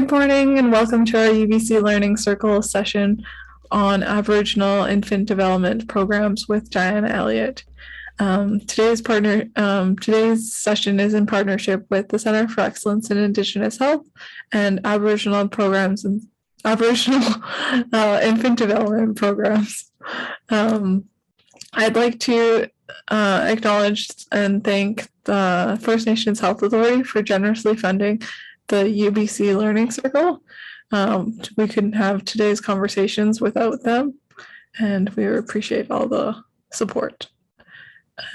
Good morning and welcome to our UBC Learning Circle session on Aboriginal infant development programs with Diana Elliott. Today's session is in partnership with the Center for Excellence in Indigenous Health and Aboriginal programs and Aboriginal infant development programs. I'd like to acknowledge and thank the First Nations Health Authority for generously funding the UBC Learning Circle. We couldn't have today's conversations without them, and we appreciate all the support.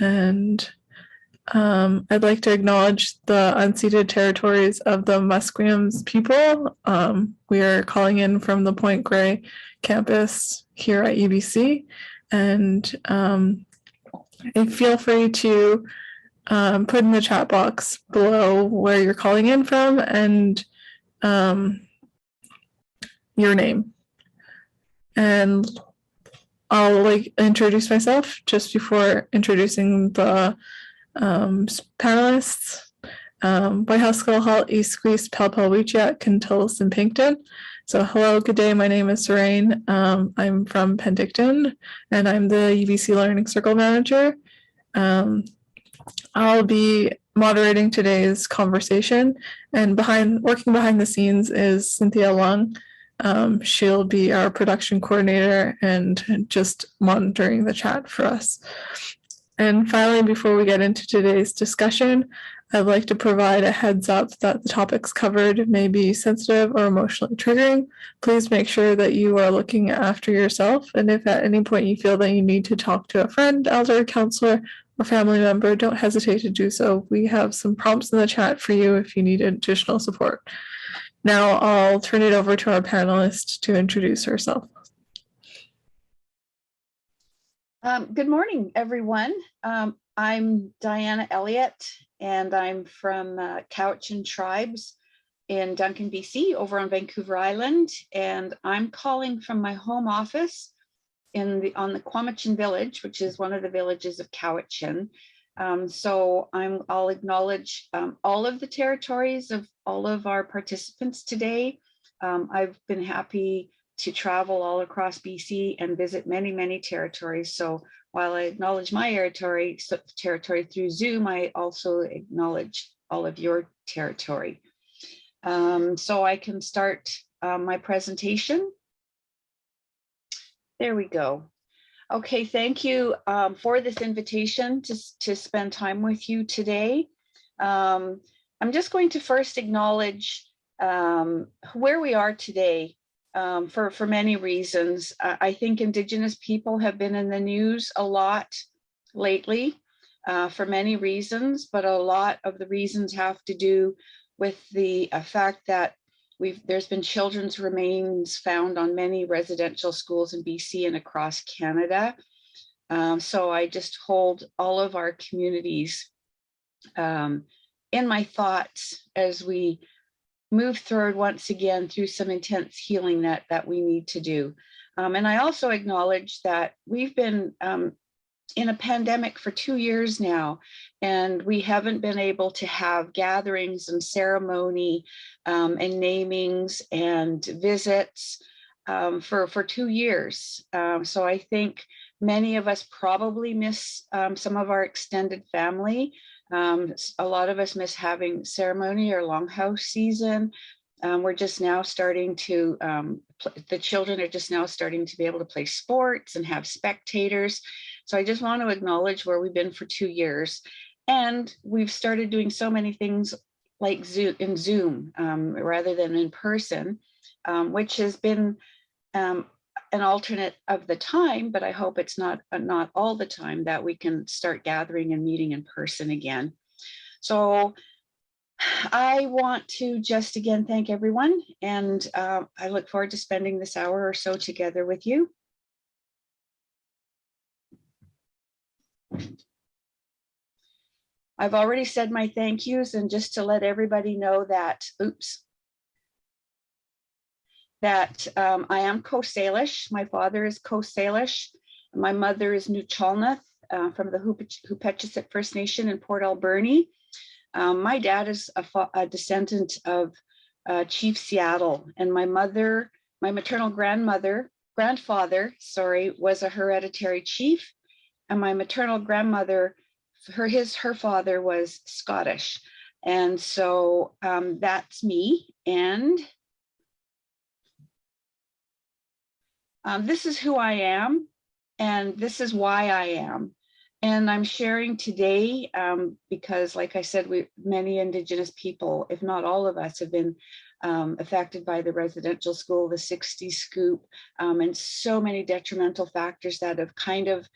And I'd like to acknowledge the unceded territories of the Musqueams people. We are calling in from the Point Grey campus here at UBC, and feel free to put in the chat box below where you're calling in from and your name. And I'll introduce myself just before introducing the panelists. Boyhaskell Hall, East Squeeze, Palpalwichiat, Kintillis, and Pinkton. So hello, good day. My name is Sarain. I'm from Penticton, and I'm the UBC Learning Circle Manager. I'll be moderating today's conversation, and working behind the scenes is Cynthia Lung. She'll be our production coordinator and just monitoring the chat for us. And finally, before we get into today's discussion, I'd like to provide a heads up that the topics covered may be sensitive or emotionally triggering. Please make sure that you are looking after yourself, and if at any point you feel that you need to talk to a friend, elder, counselor, or family member, don't hesitate to do so. We have some prompts in the chat for you if you need additional support. Now I'll turn it over to our panelist to introduce herself. Good morning, everyone. I'm Diana Elliott, and I'm from Cowichan Tribes in Duncan, BC, over on Vancouver Island. And I'm calling from my home office on the Quamachin village, which is one of the villages of Cowichan. So I'll acknowledge all of the territories of all of our participants today. I've been happy to travel all across BC and visit many, many territories. So while I acknowledge my territory through Zoom, I also acknowledge all of your territory. So I can start my presentation. There we go. Okay, thank you for this invitation to spend time with you today. I'm just going to first acknowledge where we are today for many reasons. I think Indigenous people have been in the news a lot lately for many reasons, but a lot of the reasons have to do with the fact that there's been children's remains found on many residential schools in BC and across Canada. So I just hold all of our communities in my thoughts as we move through once again through some intense healing that we need to do. And I also acknowledge that we've been in a pandemic for 2 years now, and we haven't been able to have gatherings and ceremony and namings and visits for 2 years. So I think many of us probably miss some of our extended family. A lot of us miss having ceremony or longhouse season. We're just now starting to, the children are just now starting to be able to play sports and have spectators. So I just want to acknowledge where we've been for 2 years. And we've started doing so many things like Zoom rather than in person, which has been an alternate of the time, but I hope it's not all the time that we can start gathering and meeting in person again. So I want to just again thank everyone, and I look forward to spending this hour or so together with you. I've already said my thank yous, and just to let everybody know that, I am Coast Salish. My father is Coast Salish. My mother is Nuchalnath from the Hupetchisic First Nation in Port Alberni. My dad is a descendant of Chief Seattle, and my maternal grandfather, was a hereditary chief, and my maternal grandmother, her father was Scottish. And so that's me. And this is who I am, and this is why I am. And I'm sharing today because, like I said, many Indigenous people, if not all of us, have been affected by the residential school, the 60 scoop, and so many detrimental factors that have kind of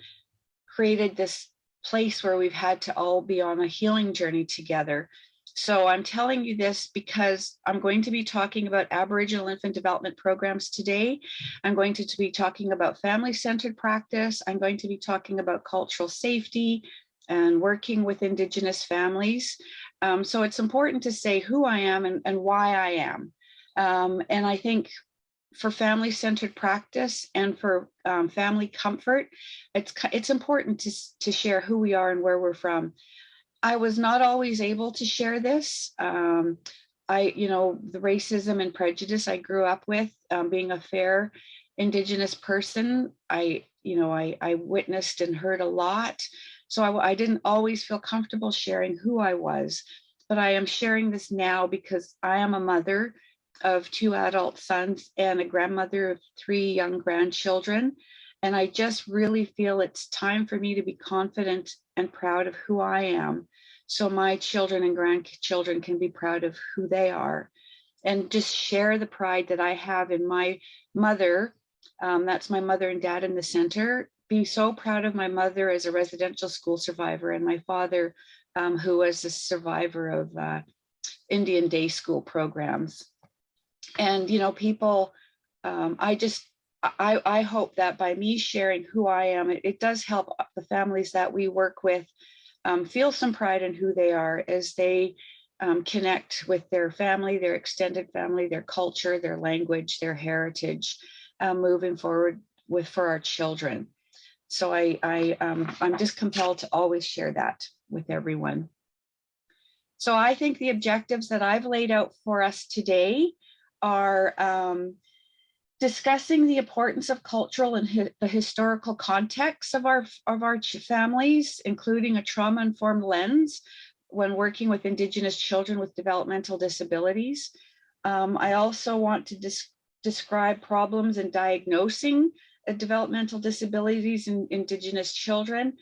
created this place where we've had to all be on a healing journey together. So I'm telling you this because I'm going to be talking about Aboriginal infant development programs today. I'm going to be talking about family-centered practice. I'm going to be talking about cultural safety and working with Indigenous families. So it's important to say who I am and why I am. And I think for family-centered practice and for family comfort, it's important to share who we are and where we're from. I was not always able to share this. The racism and prejudice I grew up with, being a fair Indigenous person, I witnessed and heard a lot. So I didn't always feel comfortable sharing who I was, but I am sharing this now because I am a mother of 2 adult sons and a grandmother of 3 young grandchildren. And I just really feel it's time for me to be confident and proud of who I am, so my children and grandchildren can be proud of who they are, and just share the pride that I have in my mother. That's my mother and dad in the center. Be so proud of my mother as a residential school survivor, and my father, who was a survivor of Indian day school programs. And people, I hope that by me sharing who I am, it does help the families that we work with feel some pride in who they are as they connect with their family, their extended family, their culture, their language, their heritage, moving forward for our children. So I'm just compelled to always share that with everyone. So I think the objectives that I've laid out for us today are discussing the importance of cultural and the historical context of our families, including a trauma-informed lens when working with Indigenous children with developmental disabilities. I also want to describe problems in diagnosing developmental disabilities in Indigenous children.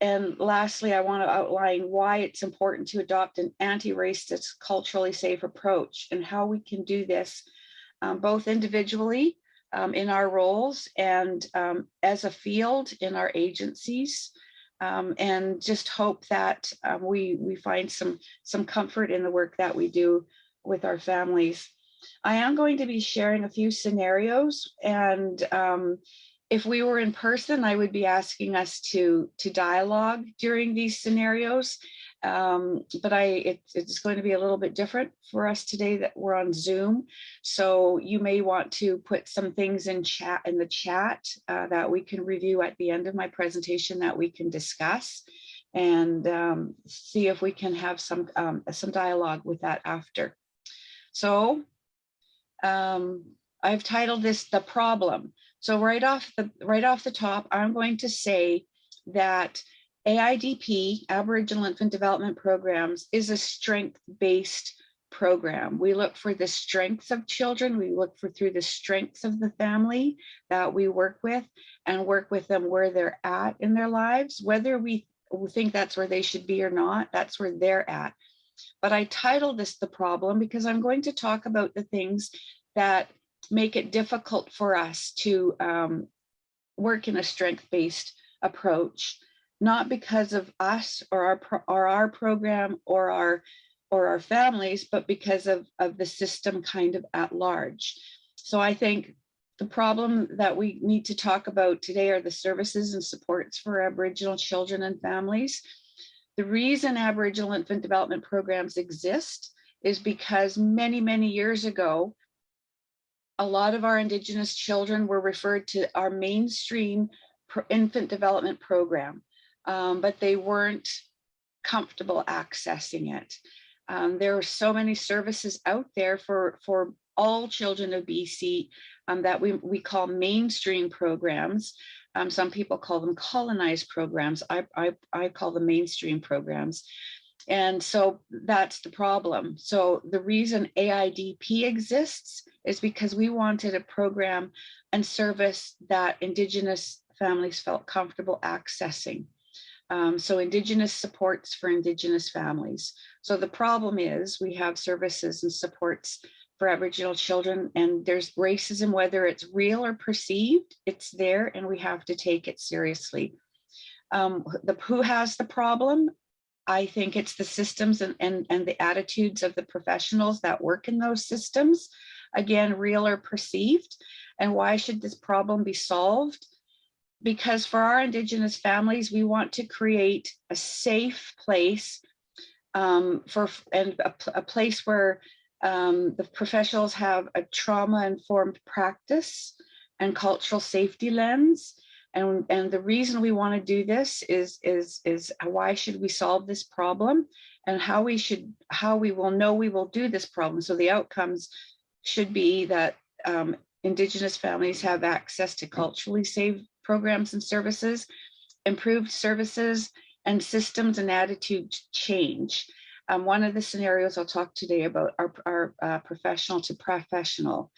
And lastly, I want to outline why it's important to adopt an anti-racist, culturally safe approach and how we can do this both individually in our roles and as a field in our agencies, and just hope that we find some comfort in the work that we do with our families. I am going to be sharing a few scenarios, and if we were in person, I would be asking us to dialogue during these scenarios. But it's going to be a little bit different for us today that we're on Zoom. So you may want to put some things in the chat that we can review at the end of my presentation that we can discuss, and see if we can have some dialogue with that after. So I've titled this "The Problem." So right off the top, I'm going to say that AIDP, Aboriginal Infant Development Programs, is a strength-based program. We look for the strengths of children. We look through the strengths of the family that we work with, and work with them where they're at in their lives. Whether we think that's where they should be or not, that's where they're at. But I titled this "The Problem" because I'm going to talk about the things that make it difficult for us to work in a strength-based approach, not because of us or our program or our families, but because of the system kind of at large. So I think the problem that we need to talk about today are the services and supports for Aboriginal children and families. The reason Aboriginal infant development programs exist is because many, many years ago, a lot of our Indigenous children were referred to our mainstream infant development program, but they weren't comfortable accessing it. There are so many services out there for all children of BC that we call mainstream programs. Some people call them colonized programs. I call them mainstream programs. And so that's the problem. So the reason AIDP exists is because we wanted a program and service that Indigenous families felt comfortable accessing. So Indigenous supports for Indigenous families. So the problem is we have services and supports for Aboriginal children, and there's racism, whether it's real or perceived, it's there, and we have to take it seriously. Who has the problem? I think it's the systems and the attitudes of the professionals that work in those systems, again, real or perceived. And why should this problem be solved? Because for our Indigenous families, we want to create a safe place and a place where the professionals have a trauma-informed practice and cultural safety lens. And the reason we want to do this is why should we solve this problem, and how we will know we will do this problem. So the outcomes should be that Indigenous families have access to culturally safe programs and services, improved services, and systems and attitude change. One of the scenarios I'll talk today about are professional to professional.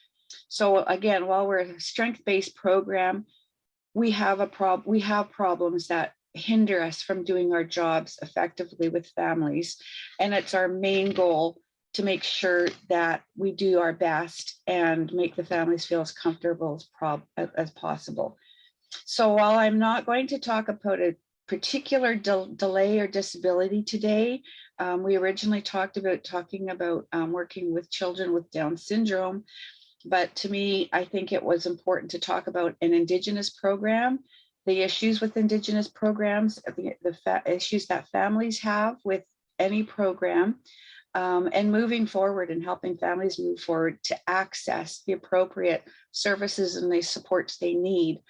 So again, while we're a strength-based program, we have problems that hinder us from doing our jobs effectively with families. And it's our main goal to make sure that we do our best and make the families feel as comfortable as possible. So while I'm not going to talk about a particular delay or disability today, we originally talking about working with children with Down syndrome. But to me, I think it was important to talk about an Indigenous program, the issues with Indigenous programs, the issues that families have with any program, and moving forward and helping families move forward to access the appropriate services and the supports they need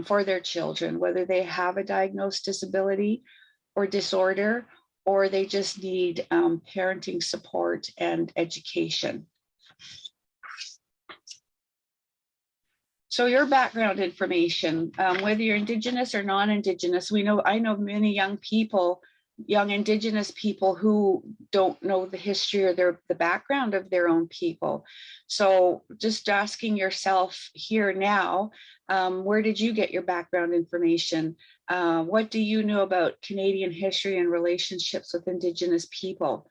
for their children, whether they have a diagnosed disability or disorder, or they just need parenting support and education. So your background information, whether you're Indigenous or non-Indigenous, I know many young Indigenous people who don't know the history or the background of their own people. So just asking yourself here now, where did you get your background information? What do you know about Canadian history and relationships with Indigenous people?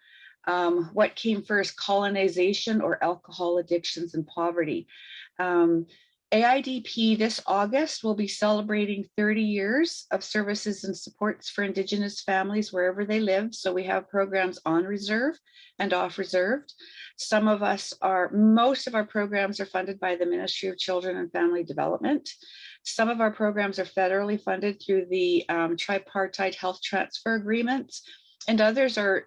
What came first, colonization or alcohol addictions and poverty? AIDP this August will be celebrating 30 years of services and supports for Indigenous families wherever they live. So we have programs on reserve and off reserved. Most of our programs are funded by the Ministry of Children and Family Development. Some of our programs are federally funded through the tripartite health transfer agreements, and others are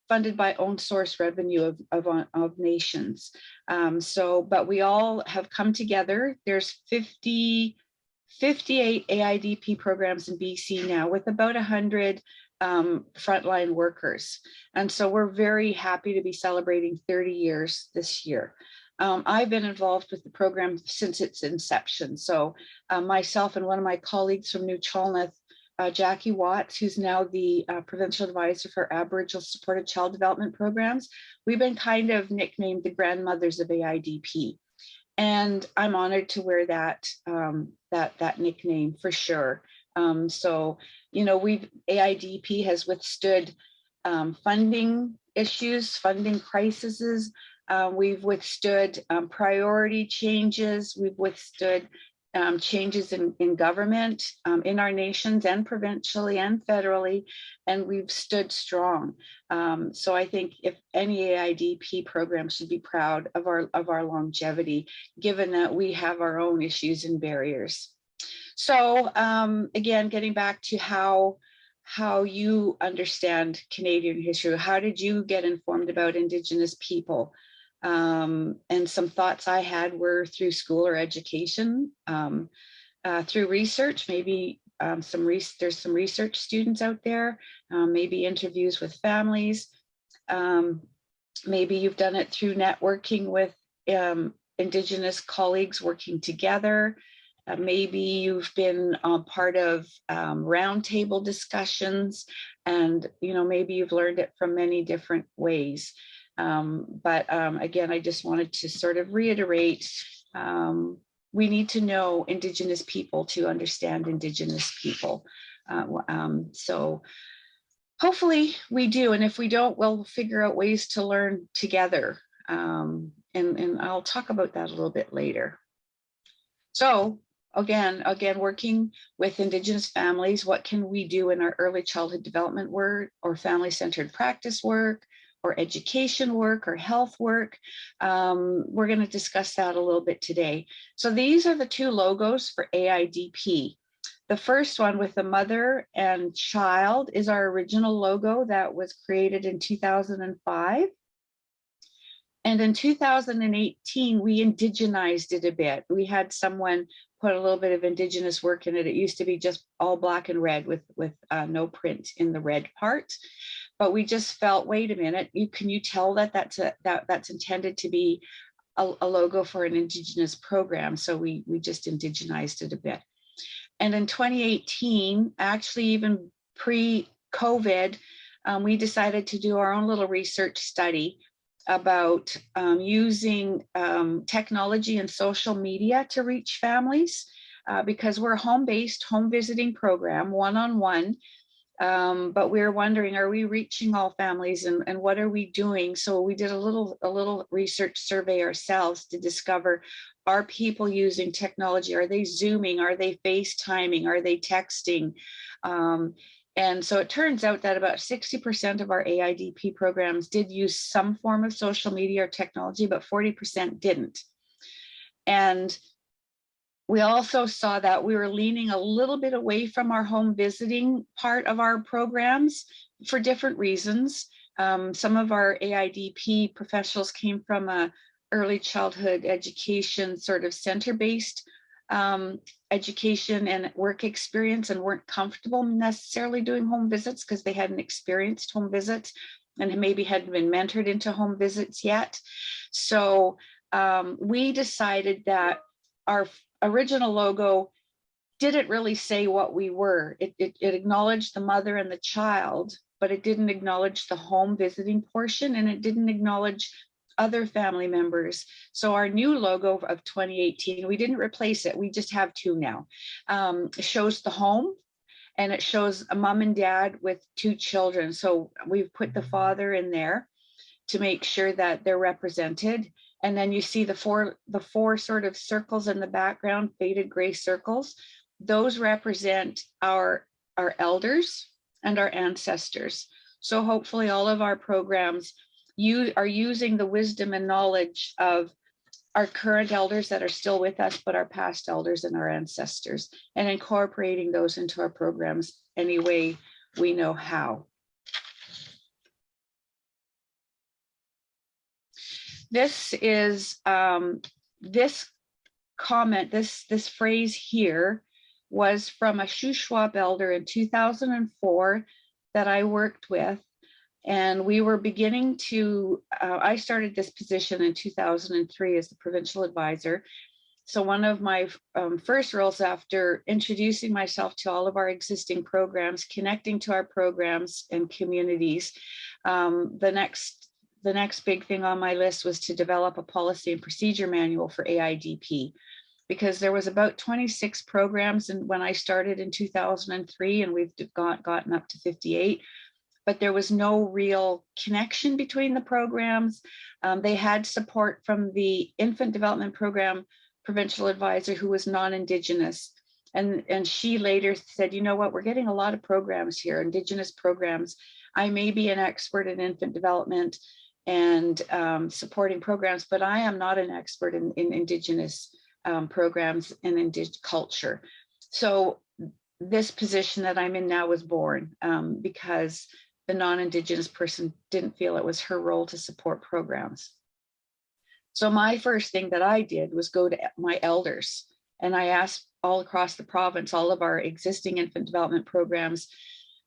funded by own source revenue of nations. But we all have come together. There's 58 AIDP programs in BC now with about 100 frontline workers. And so we're very happy to be celebrating 30 years this year. I've been involved with the program since its inception. So myself and one of my colleagues from New Chalmette, Jackie Watts, who's now the Provincial Advisor for Aboriginal Supported Child Development Programs, we've been kind of nicknamed the grandmothers of AIDP. And I'm honored to wear that nickname for sure. So, AIDP has withstood funding issues, funding crises. We've withstood priority changes. We've withstood changes in government, in our nations and provincially and federally, and we've stood strong. So I think if any AIDP program should be proud of our longevity, given that we have our own issues and barriers. So again, getting back to how you understand Canadian history, how did you get informed about Indigenous people? And some thoughts I had were through school or education, through research, maybe there's some research students out there, maybe interviews with families. Maybe you've done it through networking with Indigenous colleagues working together. Maybe you've been part of roundtable discussions, and maybe you've learned it from many different ways. But again, I just wanted to sort of reiterate, we need to know Indigenous people to understand Indigenous people. So hopefully we do, and if we don't, we'll figure out ways to learn together. And I'll talk about that a little bit later. So again, working with Indigenous families, what can we do in our early childhood development work, or family-centered practice work, or education work, or health work? We're going to discuss that a little bit today. So these are the two logos for AIDP. The first one with the mother and child is our original logo that was created in 2005. And in 2018, we indigenized it a bit. We had someone put a little bit of Indigenous work in it. It used to be just all black and red with no print in the red part. But we just felt, wait a minute, can you tell that that's intended to be a logo for an Indigenous program? So we just indigenized it a bit. And in 2018, actually even pre-COVID, we decided to do our own little research study about using technology and social media to reach families, because we're a home-based, home visiting program, one-on-one. But we're wondering, are we reaching all families, and what are we doing? So we did a little research survey ourselves to discover, are people using technology? Are they Zooming? Are they FaceTiming? Are they texting? And so it turns out that about 60% of our AIDP programs did use some form of social media or technology, but 40% didn't. And we also saw that we were leaning a little bit away from our home visiting part of our programs for different reasons. Some of our AIDP professionals came from a early childhood education sort of center-based education and work experience, and weren't comfortable necessarily doing home visits because they hadn't experienced home visits and maybe hadn't been mentored into home visits yet. So we decided that our original logo didn't really say what we were. It acknowledged the mother and the child, but it didn't acknowledge the home visiting portion, and it didn't acknowledge other family members. So our new logo of 2018, we didn't replace it. We just have two now. It shows the home, and it shows a mom and dad with two children. So we've put the father in there to make sure that they're represented. And then you see the four sort of circles in the background, faded gray circles. Those represent our elders and our ancestors. So hopefully all of our programs, you are using the wisdom and knowledge of our current elders that are still with us, but our past elders and our ancestors, and incorporating those into our programs any way we know how. This is this comment, this phrase here was from a Shuswap elder in 2004 that I worked with. And we were beginning to, I started this position in 2003 as the provincial advisor. So one of my first roles after introducing myself to all of our existing programs, connecting to our programs and communities, the next big thing on my list was to develop a policy and procedure manual for AIDP, because there was about 26 programs and when I started in 2003, and we've gotten up to 58. But there was no real connection between the programs. They had support from the Infant Development Program provincial advisor who was non-Indigenous. And she later said, you know what, we're getting a lot of programs here, Indigenous programs. I may be an expert in infant development and supporting programs, but I am not an expert in Indigenous programs and Indigenous culture. So this position that I'm in now was born because the non-Indigenous person didn't feel it was her role to support programs. So my first thing that I did was go to my elders, and I asked all across the province, all of our existing infant development programs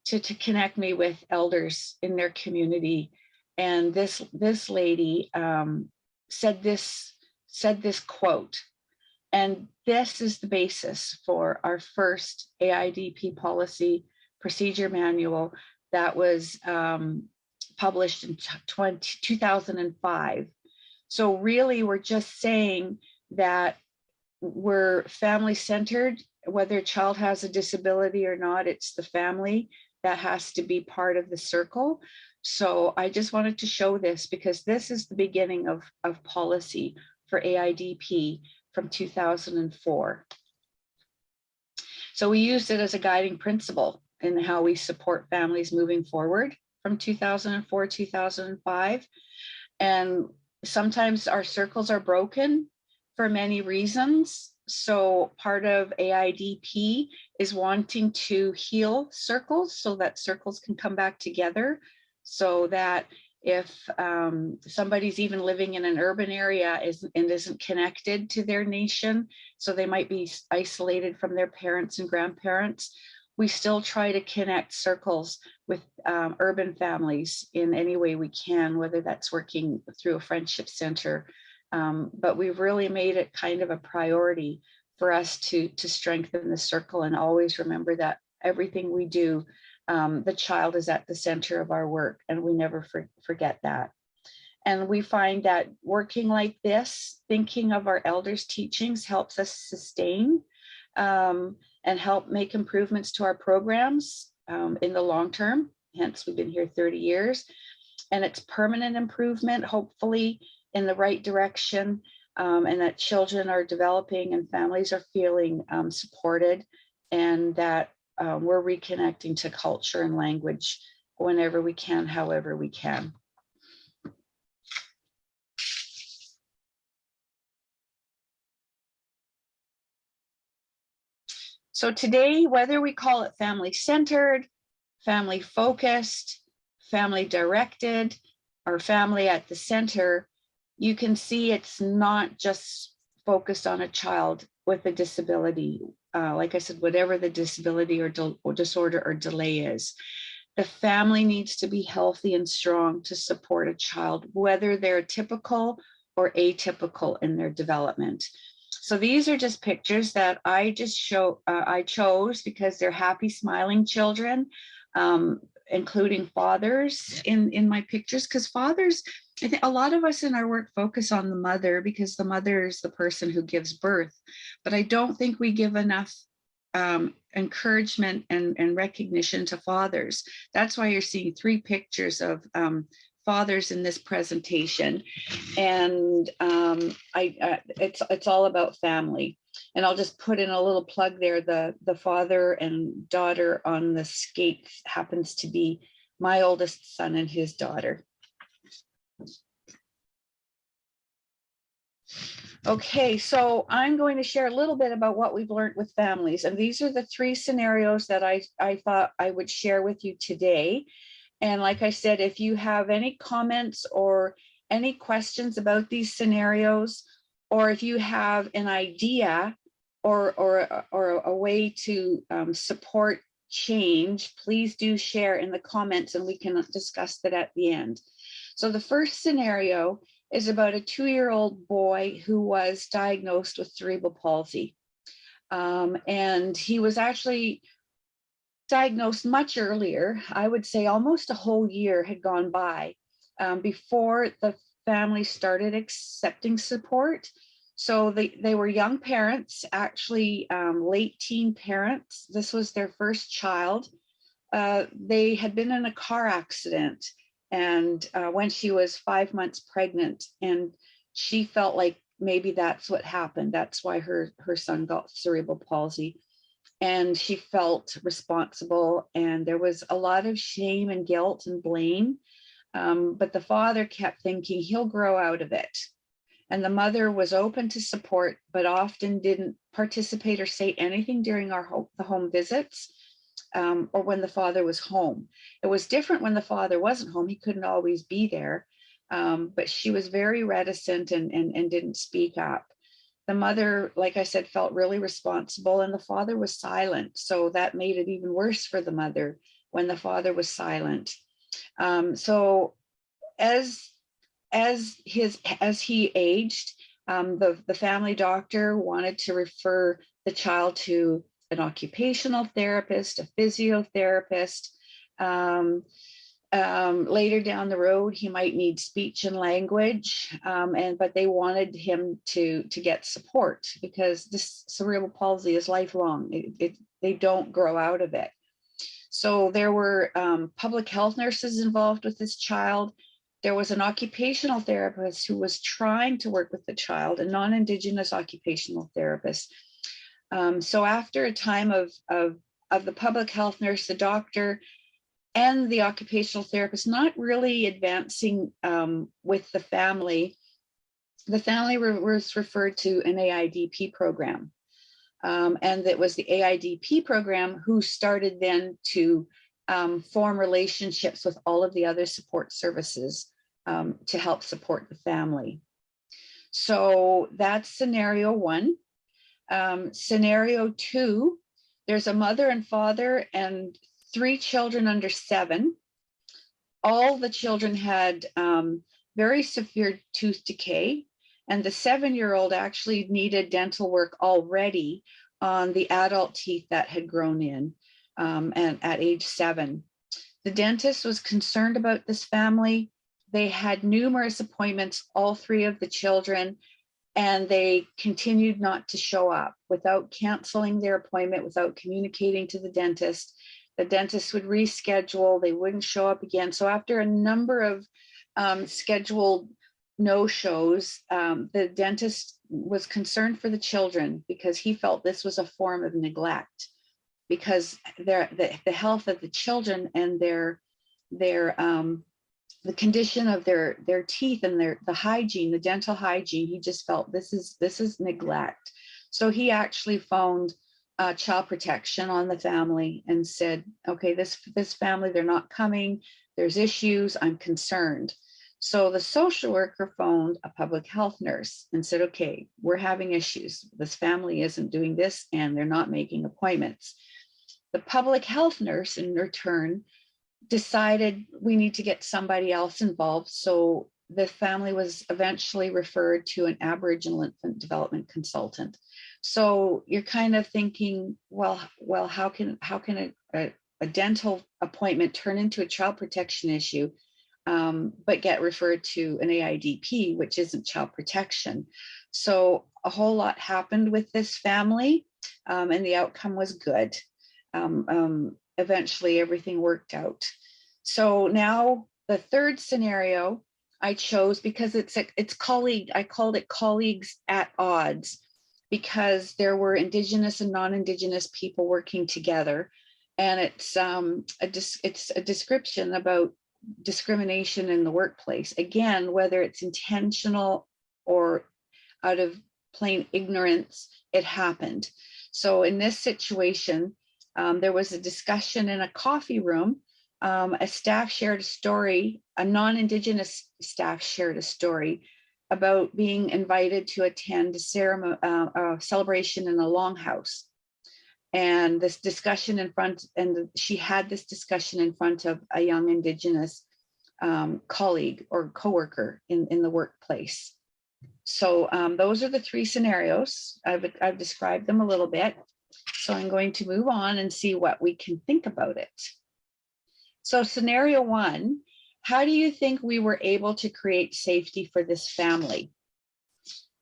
to connect me with elders in their community And this lady said this quote, and this is the basis for our first AIDP policy procedure manual that was published in 2005. So really, we're just saying that we're family centered. Whether a child has a disability or not, it's the family that has to be part of the circle. So I just wanted to show this because this is the beginning of policy for AIDP from 2004. So we used it as a guiding principle in how we support families moving forward from 2004, 2005. And sometimes our circles are broken for many reasons. So part of AIDP is wanting to heal circles so that circles can come back together, so that if somebody's even living in an urban area and isn't connected to their nation, so they might be isolated from their parents and grandparents, we still try to connect circles with urban families in any way we can, whether that's working through a friendship center. But we've really made it kind of a priority for us to strengthen the circle and always remember that everything we do, the child is at the center of our work, and we never forget that. And we find that working like this, thinking of our elders' teachings, helps us sustain and help make improvements to our programs in the long term. Hence, we've been here 30 years. And it's permanent improvement, hopefully in the right direction, and that children are developing and families are feeling supported, and that we're reconnecting to culture and language whenever we can, however we can. So today, whether we call it family-centered, family-focused, family-directed, or family at the center, you can see it's not just focused on a child with a disability. Like I said, whatever the disability or disorder or delay is, the family needs to be healthy and strong to support a child, whether they're typical or atypical in their development. So these are just pictures that I chose because they're happy, smiling children, including fathers in my pictures, because fathers, I think a lot of us in our work focus on the mother because the mother is the person who gives birth, but I don't think we give enough encouragement and recognition to fathers. That's why you're seeing 3 pictures of fathers in this presentation, and it's all about family. And I'll just put in a little plug there. The father and daughter on the skates happens to be my oldest son and his daughter. Okay, so I'm going to share a little bit about what we've learned with families. And these are the 3 scenarios that I thought I would share with you today. And like I said, if you have any comments or any questions about these scenarios, or if you have an idea or a way to support change, please do share in the comments and we can discuss that at the end. So the first scenario is about a 2-year-old boy who was diagnosed with cerebral palsy. And he was actually diagnosed much earlier. I would say almost a whole year had gone by before the family started accepting support. So they were young parents, actually late teen parents. This was their first child. They had been in a car accident, and when she was 5 months pregnant, and she felt like maybe that's what happened. That's why her son got cerebral palsy. And she felt responsible, and there was a lot of shame and guilt and blame. But the father kept thinking he'll grow out of it. And the mother was open to support, but often didn't participate or say anything during the home visits or when the father was home. It was different when the father wasn't home. He couldn't always be there, but she was very reticent and didn't speak up. The mother, like I said, felt really responsible, and the father was silent. So that made it even worse for the mother when the father was silent. So as he aged, the family doctor wanted to refer the child to an occupational therapist, a physiotherapist. Later down the road, he might need speech and language, but they wanted him to get support, because this cerebral palsy is lifelong. They don't grow out of it. So there were public health nurses involved with this child. There was an occupational therapist who was trying to work with the child, a non-Indigenous occupational therapist. So after a time of the public health nurse, the doctor, and the occupational therapist not really advancing with the family was referred to an AIDP program. And it was the AIDP program who started then to form relationships with all of the other support services to help support the family. So that's scenario one. Scenario two, there's a mother and father and 3 children under 7. All the children had very severe tooth decay, and the 7-year-old actually needed dental work already on the adult teeth that had grown in, and at age 7. The dentist was concerned about this family. They had numerous appointments, all 3 of the children, and they continued not to show up without canceling their appointment, without communicating to the dentist. The dentist would reschedule, they wouldn't show up again. So after a number of scheduled no-shows, the dentist was concerned for the children, because he felt this was a form of neglect, because the health of the children and the condition of their teeth and the hygiene, the dental hygiene, he just felt this is neglect. So he actually phoned child protection on the family and said, okay, this family, they're not coming, there's issues, I'm concerned. So the social worker phoned a public health nurse and said, okay, we're having issues, this family isn't doing this and they're not making appointments. The public health nurse in return decided we need to get somebody else involved. So the family was eventually referred to an Aboriginal infant development consultant. So you're kind of thinking, well, how can a dental appointment turn into a child protection issue, but get referred to an AIDP, which isn't child protection? So a whole lot happened with this family, and the outcome was good. Eventually, everything worked out. So now the third scenario I chose because I called it colleagues at odds, because there were Indigenous and non-Indigenous people working together. And it's a description about discrimination in the workplace. Again, whether it's intentional or out of plain ignorance, it happened. So in this situation, there was a discussion in a coffee room. A staff shared a story, a non-Indigenous staff shared a story about being invited to attend a ceremony, a celebration in a longhouse. And this discussion she had this discussion in front of a young Indigenous colleague or coworker in the workplace. So those are the 3 scenarios. I've described them a little bit. So I'm going to move on and see what we can think about it. So scenario 1, how do you think we were able to create safety for this family?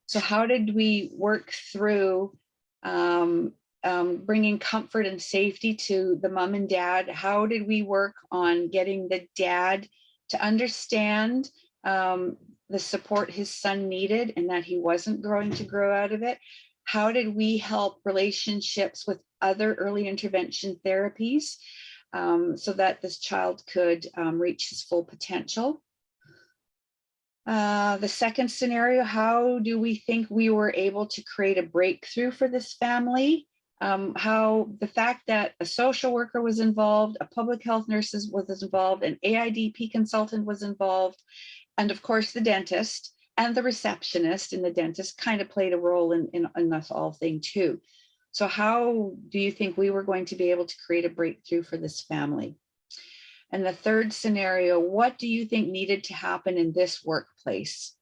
So how did we work through bringing comfort and safety to the mom and dad? How did we work on getting the dad to understand the support his son needed and that he wasn't going to grow out of it? How did we help relationships with other early intervention therapies so that this child could reach his full potential? The second scenario, how do we think we were able to create a breakthrough for this family? How the fact that a social worker was involved, a public health nurse was involved, an AIDP consultant was involved, and of course the dentist and the receptionist and the dentist kind of played a role in this whole thing too. So how do you think we were going to be able to create a breakthrough for this family? And the third scenario, what do you think needed to happen in this workplace?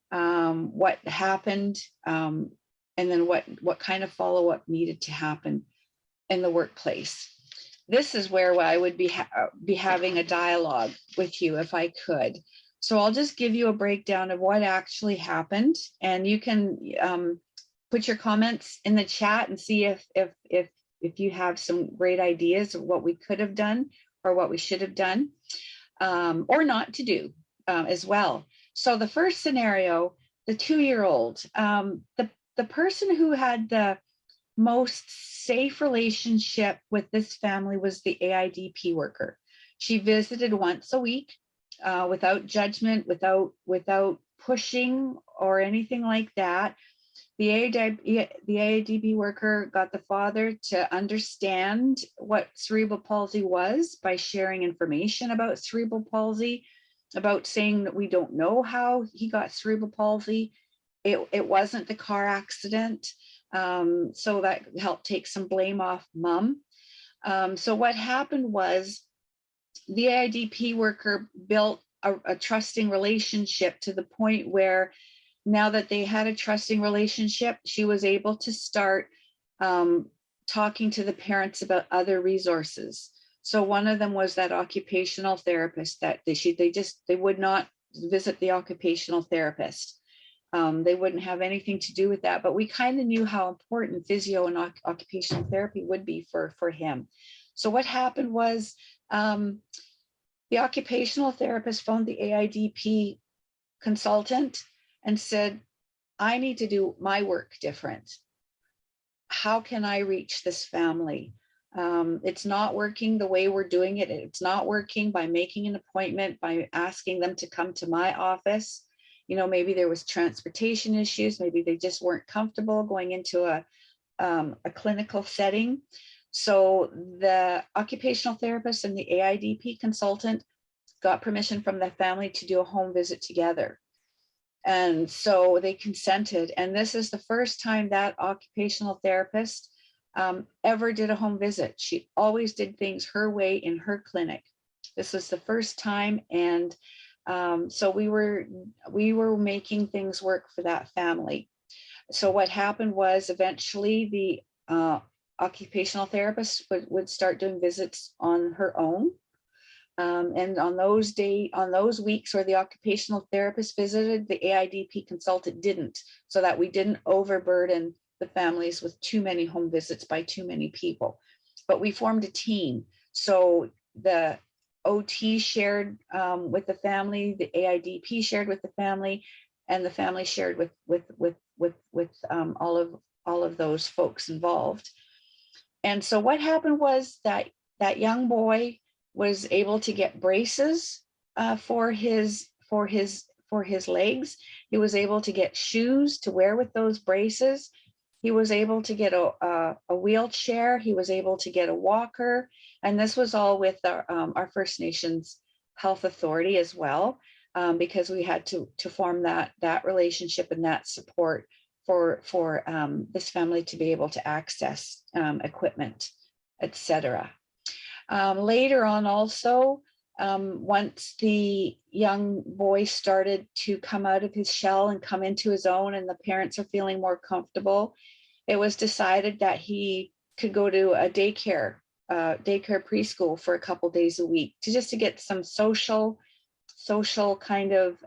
What happened? And then what kind of follow-up needed to happen in the workplace? This is where I would be having a dialogue with you if I could. So I'll just give you a breakdown of what actually happened, and you can put your comments in the chat and see if you have some great ideas of what we could have done or what we should have done, or not to do as well. So the first scenario, the 2-year-old, the person who had the most safe relationship with this family was the AIDP worker. She visited once a week without judgment, without pushing or anything like that. The AIDP worker got the father to understand what cerebral palsy was by sharing information about cerebral palsy, about saying that we don't know how he got cerebral palsy. It wasn't the car accident. So that helped take some blame off mom. So what happened was the AIDP worker built a trusting relationship to the point where now that they had a trusting relationship, she was able to start talking to the parents about other resources. So one of them was that occupational therapist that they would not visit the occupational therapist. They wouldn't have anything to do with that, but we kind of knew how important physio and occupational therapy would be for him. So what happened was the occupational therapist phoned the AIDP consultant and said, I need to do my work different. How can I reach this family? It's not working the way we're doing it. It's not working by making an appointment, by asking them to come to my office. You know, maybe there was transportation issues. Maybe they just weren't comfortable going into a clinical setting. So the occupational therapist and the AIDP consultant got permission from the family to do a home visit together. And so they consented. And this is the first time that occupational therapist ever did a home visit. She always did things her way in her clinic. This was the first time. And so we were making things work for that family. So what happened was eventually the occupational therapist would start doing visits on her own. And on those weeks where the occupational therapist visited, the AIDP consultant didn't, so that we didn't overburden the families with too many home visits by too many people. But we formed a team. So the OT shared with the family, the AIDP shared with the family, and the family shared with all of those folks involved. And so what happened was that young boy was able to get braces for his legs. He was able to get shoes to wear with those braces. He was able to get a wheelchair. He was able to get a walker. And this was all with our First Nations Health Authority as well, because we had to form that relationship and that support for this family to be able to access equipment, etc. Later on also, once the young boy started to come out of his shell and come into his own and the parents are feeling more comfortable, it was decided that he could go to a daycare preschool for a couple days a week to get some social kind of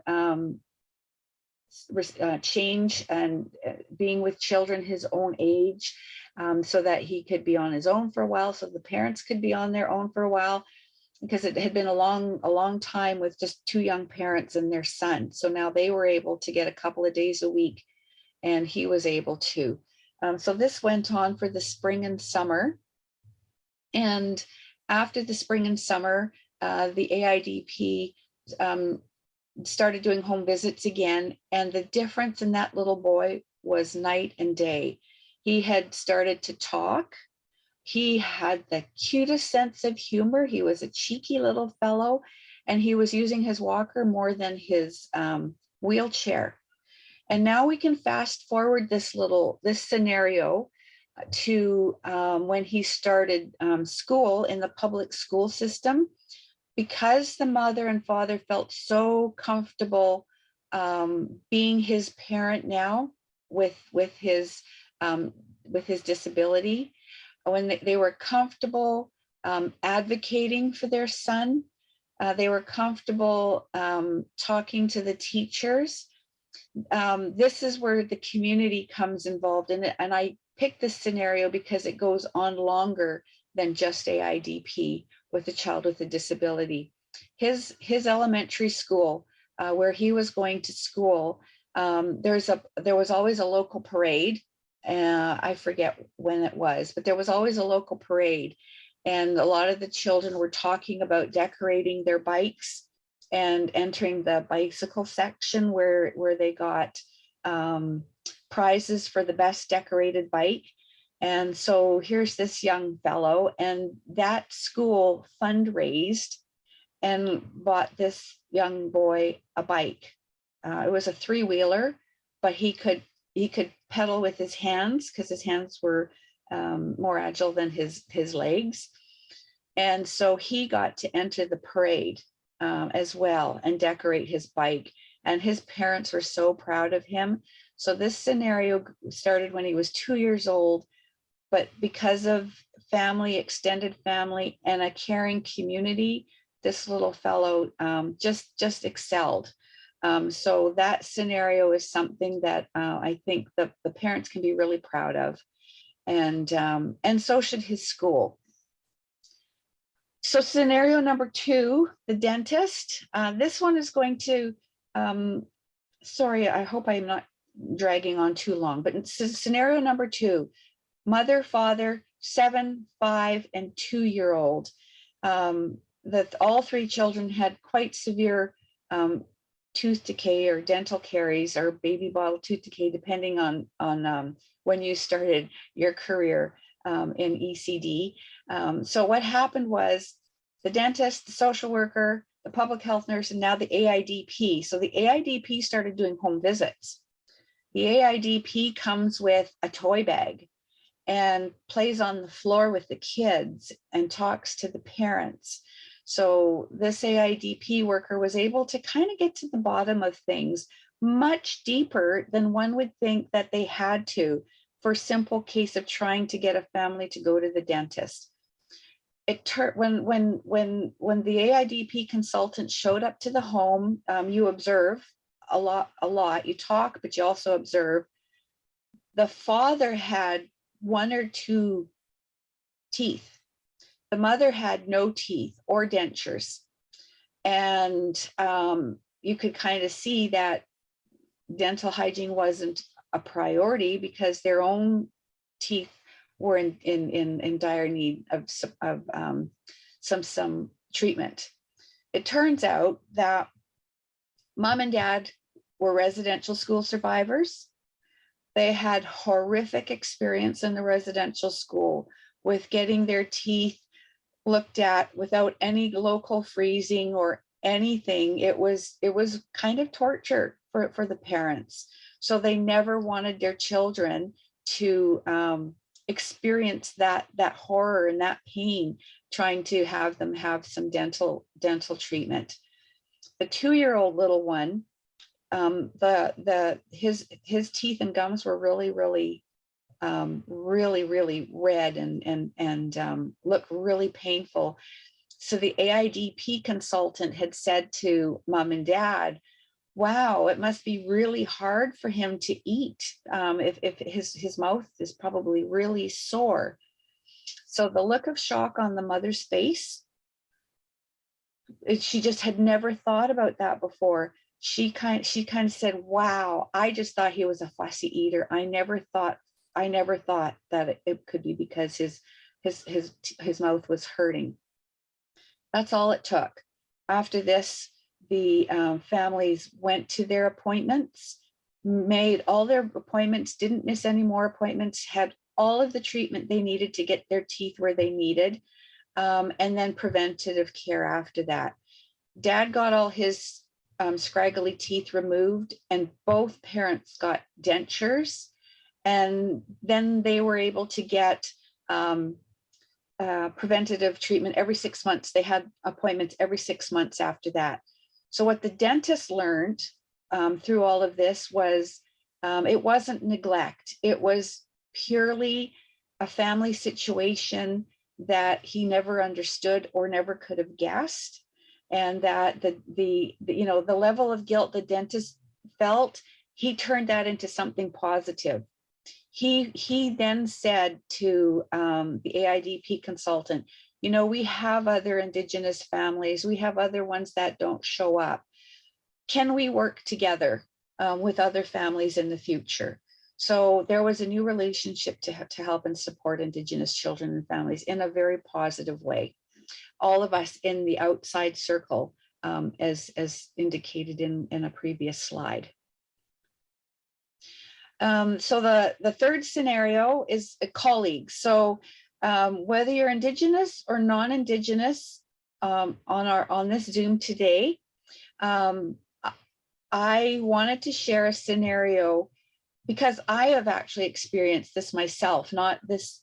change and being with children his own age, so that he could be on his own for a while, so the parents could be on their own for a while, because it had been a long time with just two young parents and their son. So now they were able to get a couple of days a week, and he was able to. So this went on for the spring and summer. And after the spring and summer, the AIDP started doing home visits again. And the difference in that little boy was night and day. He had started to talk. He had the cutest sense of humor. He was a cheeky little fellow, and he was using his walker more than his wheelchair. And now we can fast forward this scenario to when he started school in the public school system. because the mother and father felt so comfortable being his parent now with his disability, when they were comfortable advocating for their son, they were comfortable talking to the teachers. This is where the community comes involved in it. And I picked this scenario because it goes on longer than just AIDP with a child with a disability. His elementary school, where he was going to school, there was always a local parade. I forget when it was, but there was always a local parade. And a lot of the children were talking about decorating their bikes and entering the bicycle section where they got prizes for the best decorated bike. And so here's this young fellow, and that school fundraised and bought this young boy a bike. It was a three-wheeler, but he could pedal with his hands because his hands were more agile than his legs. And so he got to enter the parade as well and decorate his bike. And his parents were so proud of him. So this scenario started when he was 2 years old, but because of family, extended family, and a caring community, this little fellow just excelled. So that scenario is something that I think the parents can be really proud of, and so should his school. So scenario number 2, the dentist. This one is going to, sorry, I hope I'm not dragging on too long, but it's scenario number 2, mother, father, 7, 5, and 2-year-old. That all 3 children had quite severe tooth decay or dental caries or baby bottle tooth decay, depending on when you started your career in ECD. So what happened was the dentist, the social worker, the public health nurse, and now the AIDP. So the AIDP started doing home visits. The AIDP comes with a toy bag and plays on the floor with the kids and talks to the parents. So this AIDP worker was able to kind of get to the bottom of things much deeper than one would think that they had to for a simple case of trying to get a family to go to the dentist. When the AIDP consultant showed up to the home, you observe a lot. You talk, but you also observe. The father had 1 or 2 teeth. The mother had no teeth or dentures. And you could kind of see that dental hygiene wasn't a priority because their own teeth were in dire need of some treatment. It turns out that mom and dad were residential school survivors. They had horrific experience in the residential school with getting their teeth looked at without any local freezing or anything. It was kind of torture for the parents. So they never wanted their children to experience that horror and that pain, trying to have them have some dental treatment. The 2-year-old little one, his teeth and gums were really red and look really painful. So the AIDP consultant had said to mom and dad, wow, it must be really hard for him to eat if his mouth is probably really sore. So the look of shock on the mother's face, she just had never thought about that before. She kind of said, wow, I just thought he was a fussy eater. I never thought that it could be because his mouth was hurting. That's all it took. After this, the families went to their appointments, made all their appointments, didn't miss any more appointments, had all of the treatment they needed to get their teeth where they needed, and then preventative care after that. Dad got all his scraggly teeth removed, and both parents got dentures. And then they were able to get preventative treatment every 6 months. They had appointments every 6 months after that. So what the dentist learned through all of this was it wasn't neglect. It was purely a family situation that he never understood or never could have guessed. And that the level of guilt the dentist felt, he turned that into something positive. He then said to the AIDP consultant, we have other Indigenous families, we have other ones that don't show up. Can we work together with other families in the future? So there was a new relationship to help and support Indigenous children and families in a very positive way. All of us in the outside circle, as indicated in a previous slide. So the third scenario is a colleague. So whether you're Indigenous or non-Indigenous on this Zoom today, I wanted to share a scenario because I have actually experienced this myself. This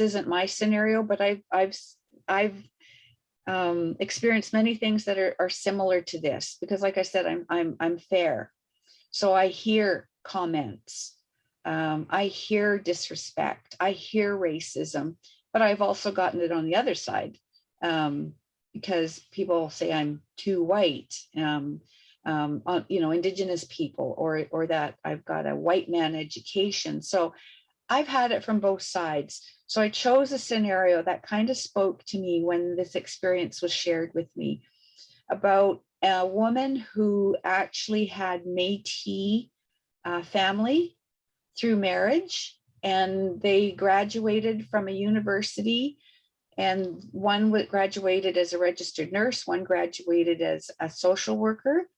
isn't my scenario, but I've experienced many things that are similar to this, because like I said, I'm fair. So I hear comments, I hear disrespect, I hear racism, but I've also gotten it on the other side because people say I'm too white, Indigenous people, or that I've got a white man education. So I've had it from both sides. So I chose a scenario that kind of spoke to me when this experience was shared with me, about a woman who actually had Métis family through marriage, and they graduated from a university, and one graduated as a registered nurse, one graduated as a social worker,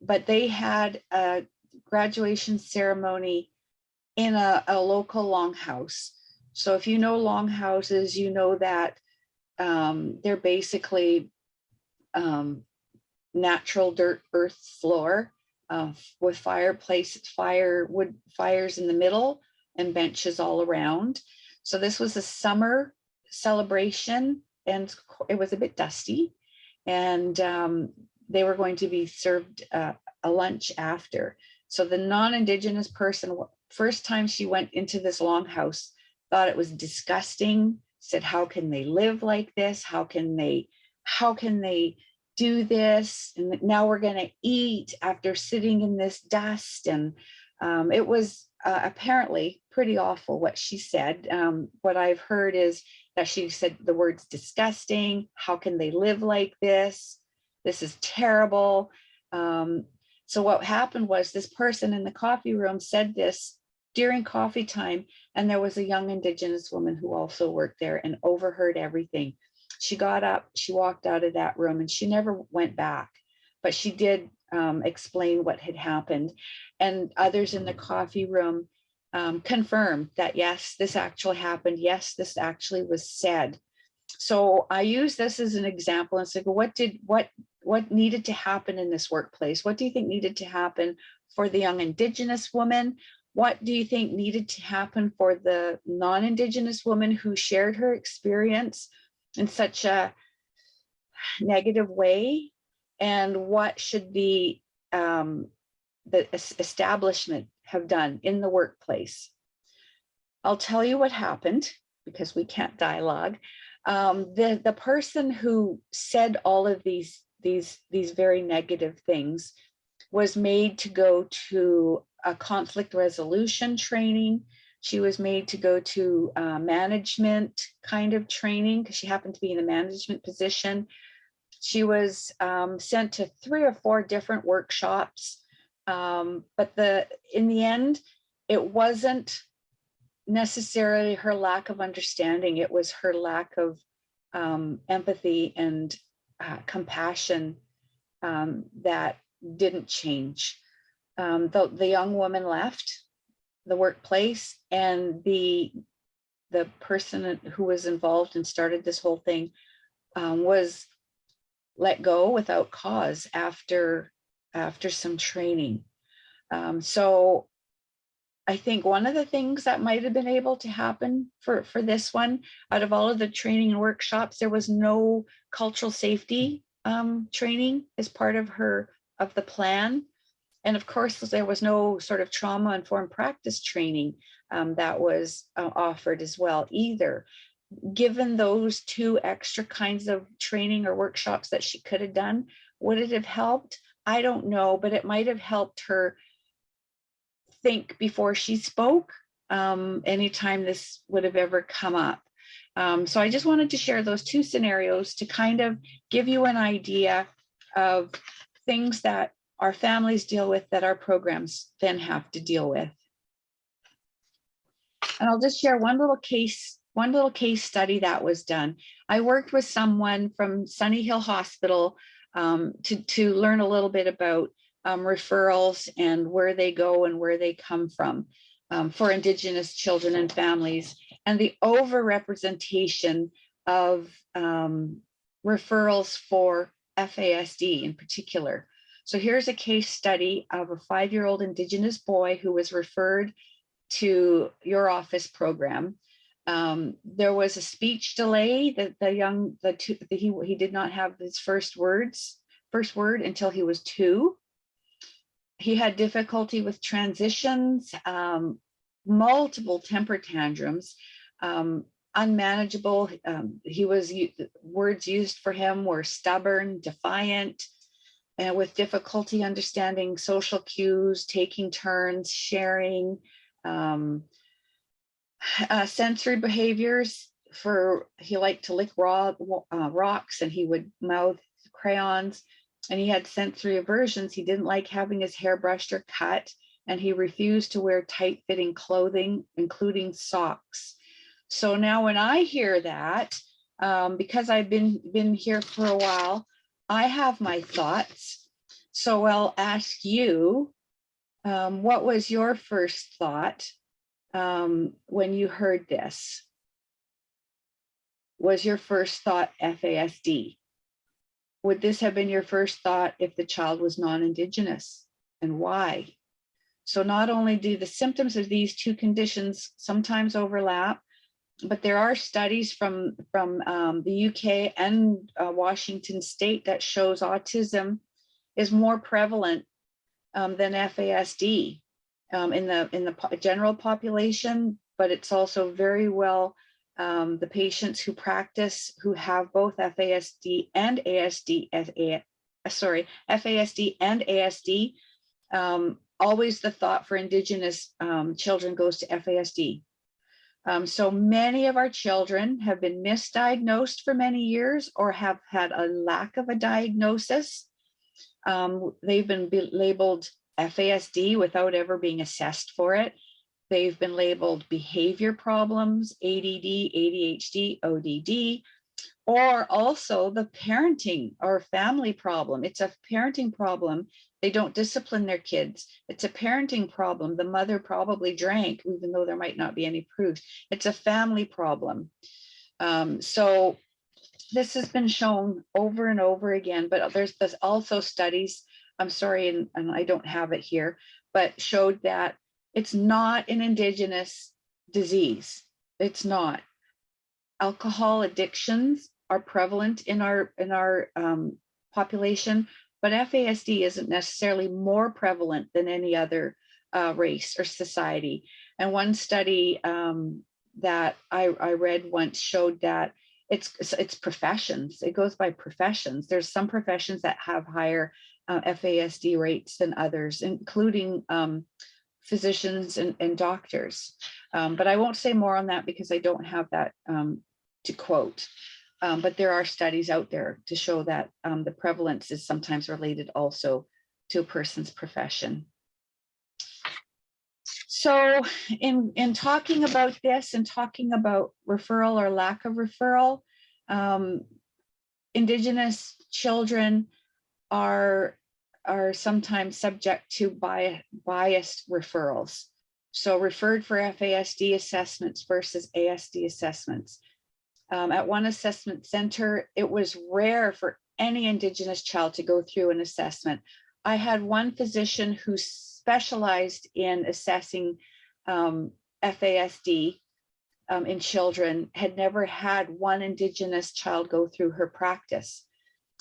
but they had a graduation ceremony in a local longhouse. So if you know longhouses, you know that they're basically natural dirt earth floor with firewood fires in the middle and benches all around. So this was a summer celebration, and it was a bit dusty, and they were going to be served a lunch after. So the non-Indigenous person, first time she went into this longhouse, thought it was disgusting, said, how can they live like this? How can they do this? And now we're going to eat after sitting in this dust. And it was apparently pretty awful what she said. What I've heard is that she said the words disgusting. How can they live like this? This is terrible. So what happened was, this person in the coffee room said this during coffee time, and there was a young Indigenous woman who also worked there and overheard everything. She got up, she walked out of that room, and she never went back, but she did explain what had happened. And others in the coffee room confirmed that, yes, this actually happened. Yes, this actually was said. So I use this as an example and said, well, what needed to happen in this workplace? What do you think needed to happen for the young Indigenous woman? What do you think needed to happen for the non-Indigenous woman who shared her experience in such a negative way? And what should the establishment have done in the workplace? I'll tell you what happened, because we can't dialogue. The person who said all of these very negative things was made to go to a conflict resolution training. She was made to go to management kind of training, because she happened to be in a management position. She was sent to 3 or 4 different workshops, but in the end, it wasn't necessarily her lack of understanding. It was her lack of empathy and compassion that didn't change. The young woman left the workplace, and the person who was involved and started this whole thing was let go without cause after some training. So I think one of the things that might have been able to happen for this one, out of all of the training and workshops, there was no cultural safety training as part of the plan. And of course, there was no sort of trauma-informed practice training that was offered as well either. Given those two extra kinds of training or workshops that she could have done, would it have helped? I don't know, but it might have helped her think before she spoke anytime this would have ever come up. So I just wanted to share those two scenarios to kind of give you an idea of things that our families deal with that our programs then have to deal with. And I'll just share one little case study that was done. I worked with someone from Sunny Hill Hospital to learn a little bit about referrals and where they go and where they come from for Indigenous children and families, and the overrepresentation of referrals for FASD in particular. So here's a case study of a 5-year-old Indigenous boy who was referred to your office program. There was a speech delay that he did not have his first word until he was 2. He had difficulty with transitions, multiple temper tantrums, unmanageable. Words used for him were stubborn, defiant, and with difficulty understanding social cues, taking turns, sharing, sensory behaviors. He liked to lick rocks, and he would mouth crayons. And he had sensory aversions. He didn't like having his hair brushed or cut, and he refused to wear tight-fitting clothing, including socks. So now when I hear that, because I've been here for a while, I have my thoughts. So I'll ask you, what was your first thought when you heard this? Was your first thought FASD? Would this have been your first thought if the child was non-Indigenous, and why? So not only do the symptoms of these two conditions sometimes overlap, but there are studies from the UK and Washington State that shows autism is more prevalent than FASD in the general population, but it's also very well the patients who practice who have both FASD and ASD, always the thought for Indigenous children goes to FASD. So many of our children have been misdiagnosed for many years or have had a lack of a diagnosis. They've been labeled FASD without ever being assessed for it. They've been labeled behavior problems, ADD, ADHD, ODD, or also the parenting or family problem. It's a parenting problem. They don't discipline their kids. It's a parenting problem. The mother probably drank, even though there might not be any proof. It's a family problem. So this has been shown over and over again, but there's also studies, I'm sorry, and I don't have it here, but showed that it's not an Indigenous disease. It's not. Alcohol addictions are prevalent in our population, but FASD isn't necessarily more prevalent than any other race or society. And one study that I read once showed that it's professions. It goes by professions. There's some professions that have higher FASD rates than others, including physicians and doctors. But I won't say more on that because I don't have that to quote. But there are studies out there to show that the prevalence is sometimes related also to a person's profession. So in talking about this and talking about referral or lack of referral, Indigenous children are sometimes subject to biased referrals. So referred for FASD assessments versus ASD assessments. At one assessment center, it was rare for any Indigenous child to go through an assessment. I had one physician who specialized in assessing FASD in children had never had one Indigenous child go through her practice.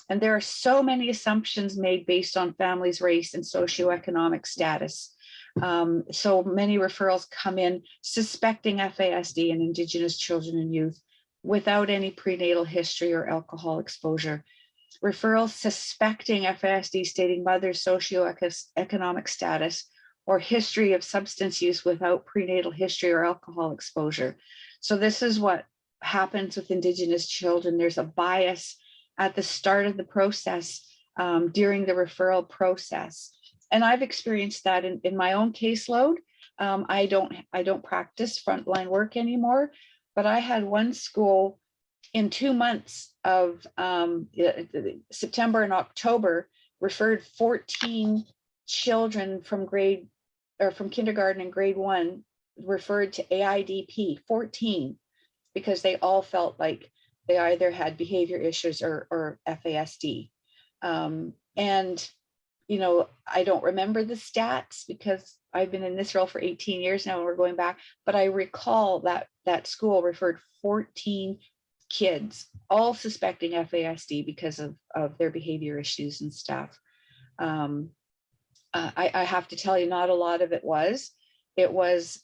And there are so many assumptions made based on families, race, and socioeconomic status. So many referrals come in suspecting FASD in Indigenous children and youth without any prenatal history or alcohol exposure. Referrals suspecting FASD stating mother's socioeconomic status or history of substance use without prenatal history or alcohol exposure. So this is what happens with Indigenous children. There's a bias at the start of the process, during the referral process. And I've experienced that in my own caseload. I don't practice frontline work anymore, but I had one school in 2 months of September and October referred 14 children from kindergarten and grade 1 referred to AIDP, 14, because they all felt like they either had behavior issues or FASD. And, you know, I don't remember the stats because I've been in this role for 18 years now and we're going back, but I recall that school referred 14 kids, all suspecting FASD because of their behavior issues and stuff. I have to tell you, not a lot of it was. It was,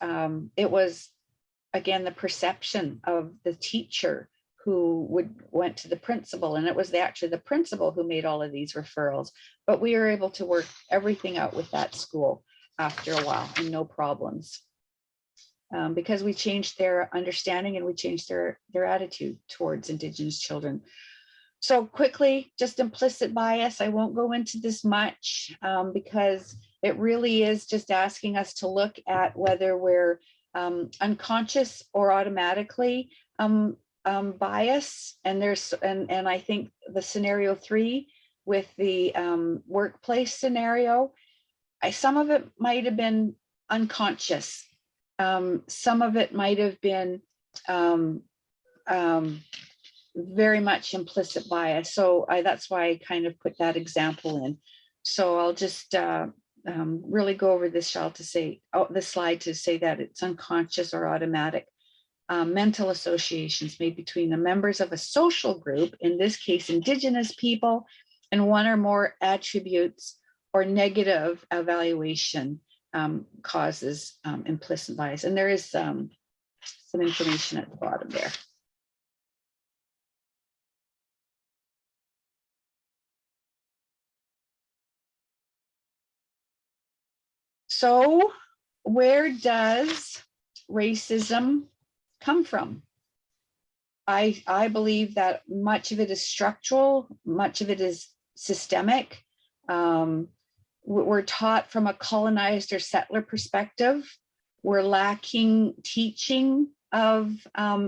again, the perception of the teacher who went to the principal, and it was actually the principal who made all of these referrals. But we were able to work everything out with that school after a while and no problems, because we changed their understanding and we changed their attitude towards Indigenous children. So quickly, just implicit bias. I won't go into this much because it really is just asking us to look at whether we're unconscious or automatically bias. And I think the scenario 3 with the workplace scenario, some of it might have been unconscious. Some of it might have been very much implicit bias. So that's why I kind of put that example in. So I'll just really go over this slide to say that it's unconscious or automatic. Mental associations made between the members of a social group, in this case, Indigenous people, and one or more attributes or negative evaluation causes implicit bias. And there is some information at the bottom there. So where does racism come from? I believe that much of it is structural, much of it is systemic. We're taught from a colonized or settler perspective. We're lacking teaching of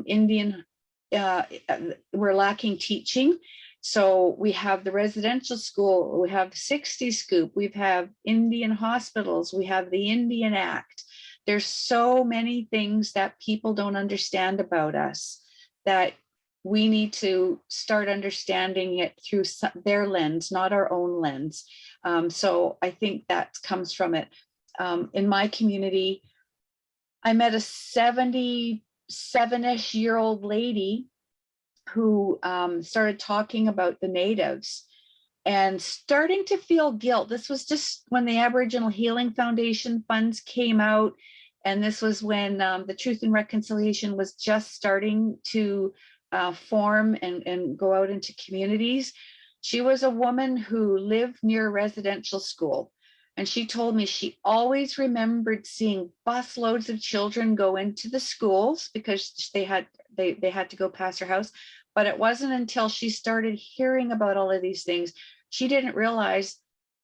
Indian, we're lacking teaching. So we have the residential school, we have 60 Scoop, we have Indian hospitals, we have the Indian Act. There's so many things that people don't understand about us that we need to start understanding it through their lens, not our own lens. So I think that comes from it. In my community, I met a 77-ish year old lady who started talking about the natives and starting to feel guilt. This was just when the Aboriginal Healing Foundation funds came out. And this was when the Truth and Reconciliation was just starting to form and go out into communities. She was a woman who lived near a residential school. And she told me she always remembered seeing busloads of children go into the schools because they had to go past her house. But it wasn't until she started hearing about all of these things, she didn't realize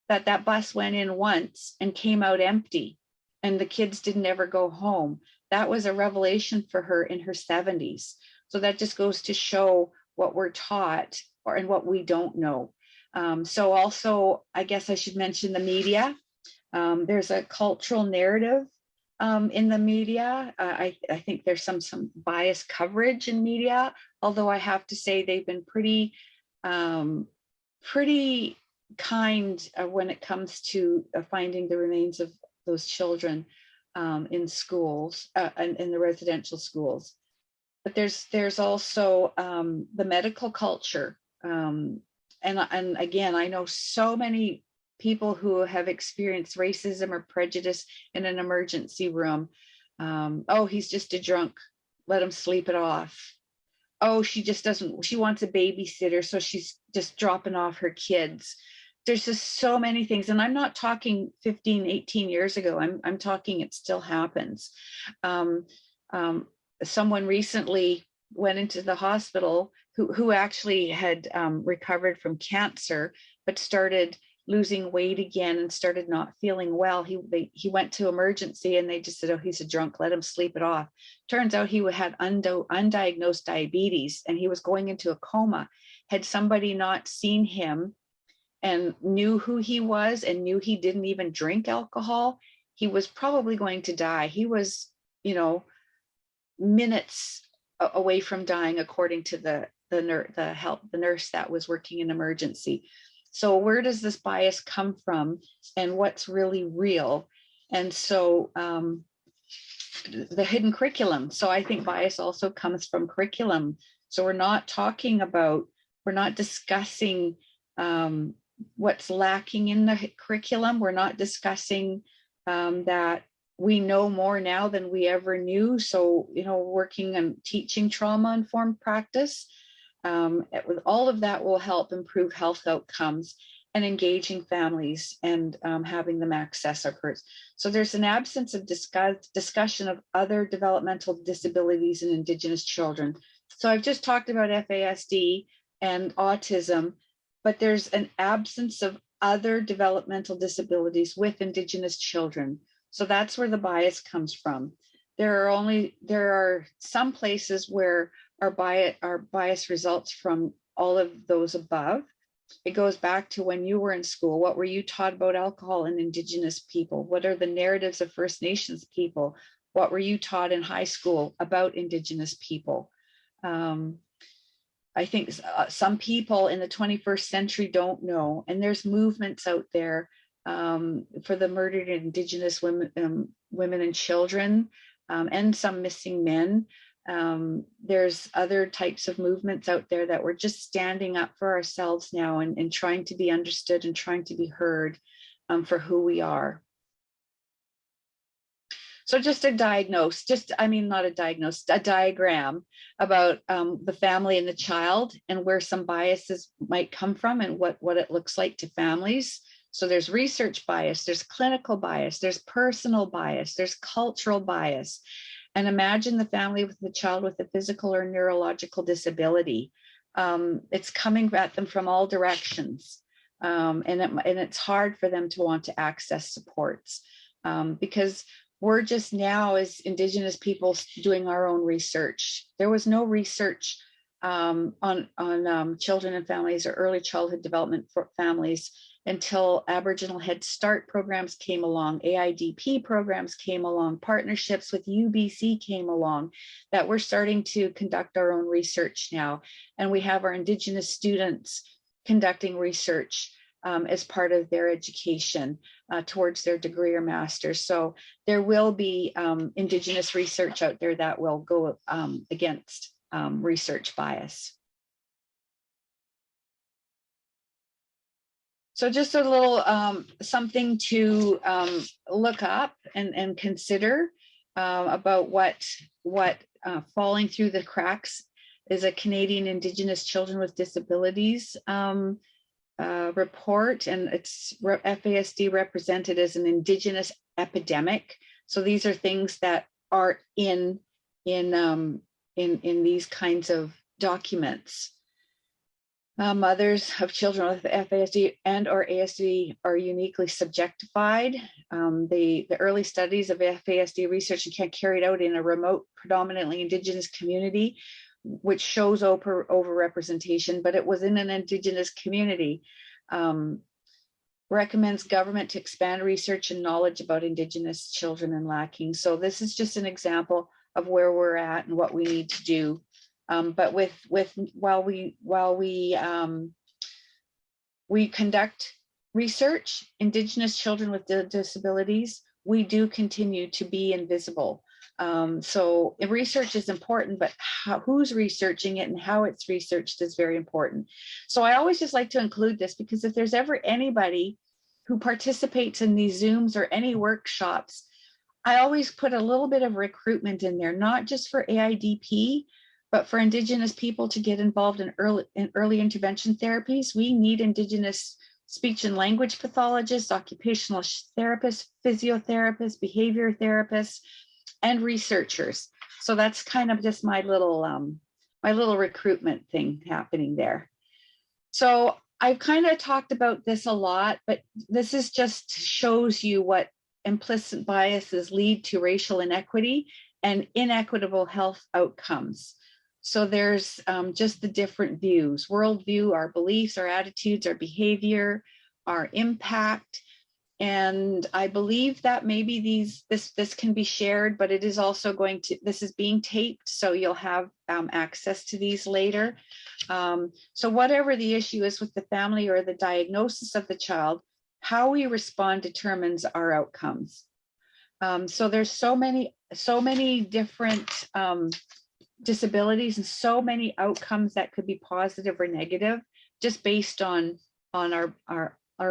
that that bus went in once and came out empty and the kids didn't ever go home. That was a revelation for her in her 70s. So that just goes to show what we're taught and what we don't know. So also, I guess I should mention the media. There's a cultural narrative in the media. I think there's some biased coverage in media, although I have to say they've been pretty kind when it comes to finding the remains of those children. in schools, and in the residential schools. But there's also the medical culture. And again, I know so many people who have experienced racism or prejudice in an emergency room. Oh, he's just a drunk. Let him sleep it off. Oh, she wants a babysitter, so she's just dropping off her kids. There's just so many things. And I'm not talking 15, 18 years ago. I'm talking it still happens. Um, Someone recently went into the hospital who actually had recovered from cancer, but started losing weight again and started not feeling well. He went to emergency and they just said, oh, he's a drunk, let him sleep it off. Turns out he had undiagnosed diabetes and he was going into a coma. Had somebody not seen him and knew who he was and knew he didn't even drink alcohol, he was probably going to die. He was, minutes away from dying, according to the nurse that was working in emergency. So where does this bias come from and what's really real? And so the hidden curriculum. So I think bias also comes from curriculum. So we're not discussing what's lacking in the curriculum. We're not discussing that we know more now than we ever knew. So, working and teaching trauma-informed practice, with all of that will help improve health outcomes and engaging families and having them access our courts. So there's an absence of discussion of other developmental disabilities in Indigenous children. So I've just talked about FASD and autism, but there's an absence of other developmental disabilities with Indigenous children. So that's where the bias comes from. There are some places where our bias results from all of those above. It goes back to when you were in school. What were you taught about alcohol and Indigenous people? What are the narratives of First Nations people? What were you taught in high school about Indigenous people? I think some people in the 21st century don't know, and there's movements out there for the murdered Indigenous women and children, and some missing men. There's other types of movements out there that we're just standing up for ourselves now and trying to be understood and trying to be heard for who we are. So just a diagram about the family and the child and where some biases might come from and what it looks like to families. So there's research bias, there's clinical bias, there's personal bias, there's cultural bias. And imagine the family with the child with a physical or neurological disability. It's coming at them from all directions. And it's hard for them to want to access supports because we're just now, as Indigenous people, doing our own research. There was no research on children and families or early childhood development for families until Aboriginal Head Start programs came along, AIDP programs came along, partnerships with UBC came along, that we're starting to conduct our own research now. And we have our Indigenous students conducting research as part of their education towards their degree or master's. So there will be Indigenous research out there that will go against research bias. So just a little something to look up and consider about what falling through the cracks is. A Canadian Indigenous Children with Disabilities report, and it's FASD represented as an Indigenous epidemic. So these are things that are in these kinds of documents. Mothers of children with FASD and or ASD are uniquely subjectified. The early studies of FASD research carried out in a remote, predominantly Indigenous community, which shows overrepresentation, but it was in an Indigenous community. Recommends government to expand research and knowledge about Indigenous children and lacking. So this is just an example of where we're at and what we need to do. But while we conduct research, Indigenous children with disabilities we do continue to be invisible. So research is important, but who's researching it and how it's researched is very important. So I always just like to include this, because if there's ever anybody who participates in these Zooms or any workshops, I always put a little bit of recruitment in there, not just for AIDP, but for Indigenous people to get involved in early intervention therapies. We need Indigenous speech and language pathologists, occupational therapists, physiotherapists, behavior therapists, and researchers. So that's kind of just my little recruitment thing happening there. So I've kind of talked about this a lot, but this is just shows you what implicit biases lead to racial inequity and inequitable health outcomes. So there's just the different views: worldview, our beliefs, our attitudes, our behavior, our impact. And I believe that maybe this can be shared, but it is also this is being taped, so you'll have access to these later. So whatever the issue is with the family or the diagnosis of the child, how we respond determines our outcomes. So there's so many different disabilities and so many outcomes that could be positive or negative, just based on our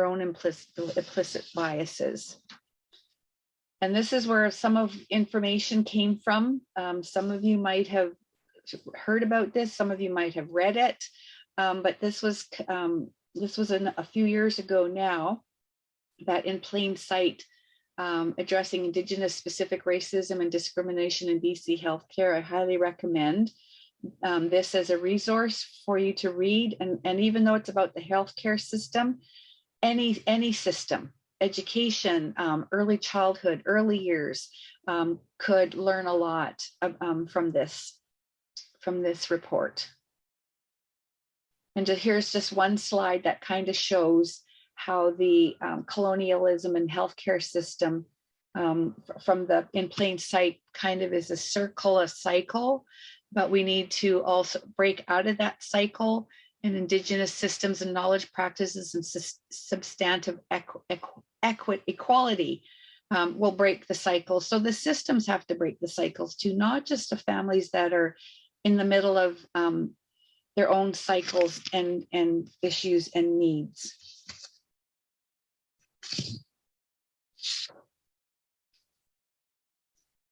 own implicit biases. And this is where some of information came from. Some of you might have heard about this, some of you might have read it, but this was a few years ago now, that In Plain Sight, addressing Indigenous specific racism and discrimination in BC healthcare. I highly recommend this as a resource for you to read. And even though it's about the healthcare system, any system, education, early childhood, early years, could learn a lot from this report. And here's just one slide that kind of shows how the colonialism and healthcare system from the In Plain Sight kind of is a cycle, but we need to also break out of that cycle, and Indigenous systems and knowledge practices and substantive equality will break the cycle. So the systems have to break the cycles too, not just the families that are in the middle of their own cycles and issues and needs.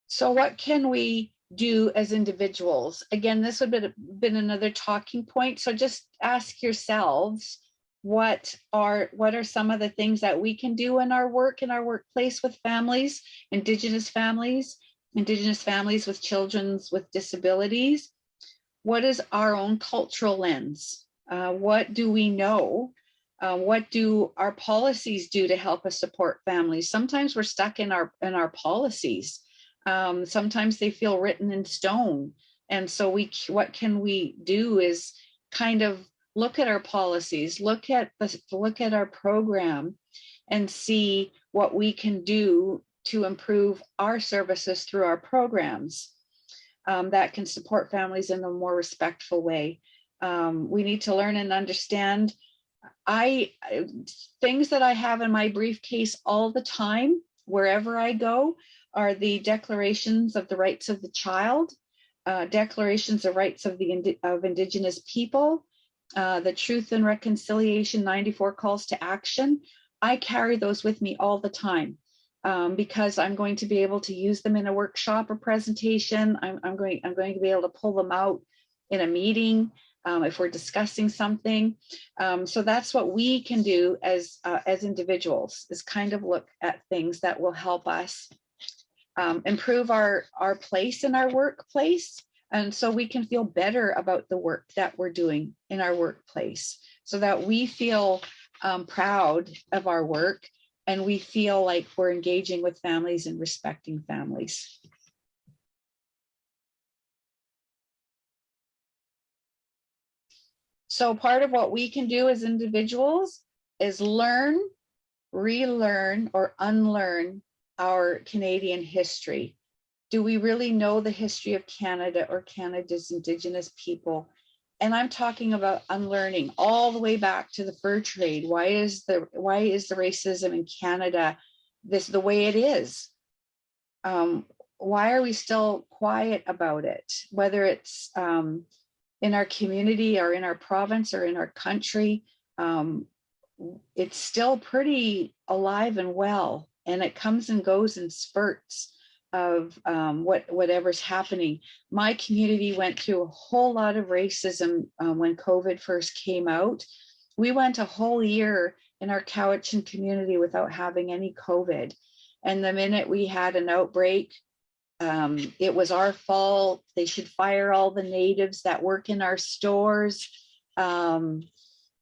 So what can we do as individuals? Again, this would have been another talking point. So just ask yourselves, what are some of the things that we can do in our workplace with families, Indigenous families with children with disabilities? What is our own cultural lens? What do we know? What do our policies do to help us support families? Sometimes we're stuck in our policies. Sometimes they feel written in stone. And so what can we do is kind of look at our policies, look at our program, and see what we can do to improve our services through our programs that can support families in a more respectful way. We need to learn and understand things that I have in my briefcase all the time, wherever I go, are the declarations of the rights of the child, declarations of rights of Indigenous people, the Truth and Reconciliation 94 calls to action. I carry those with me all the time because I'm going to be able to use them in a workshop or presentation. I'm going to be able to pull them out in a meeting if we're discussing something. So that's what we can do as individuals, is kind of look at things that will help us improve our place in our workplace, and so we can feel better about the work that we're doing in our workplace, so that we feel proud of our work and we feel like we're engaging with families and respecting families. So part of what we can do as individuals is learn, relearn, or unlearn our Canadian history. Do we really know the history of Canada or Canada's Indigenous people? And I'm talking about unlearning all the way back to the fur trade. Why is the racism in Canada this the way it is. Why are we still quiet about it? Whether it's in our community or in our province or in our country, it's still pretty alive and well, and it comes and goes in spurts of whatever's happening. My community went through a whole lot of racism when COVID first came out. We went a whole year in our Cowichan community without having any COVID. And the minute we had an outbreak, it was our fault. They should fire all the natives that work in our stores. You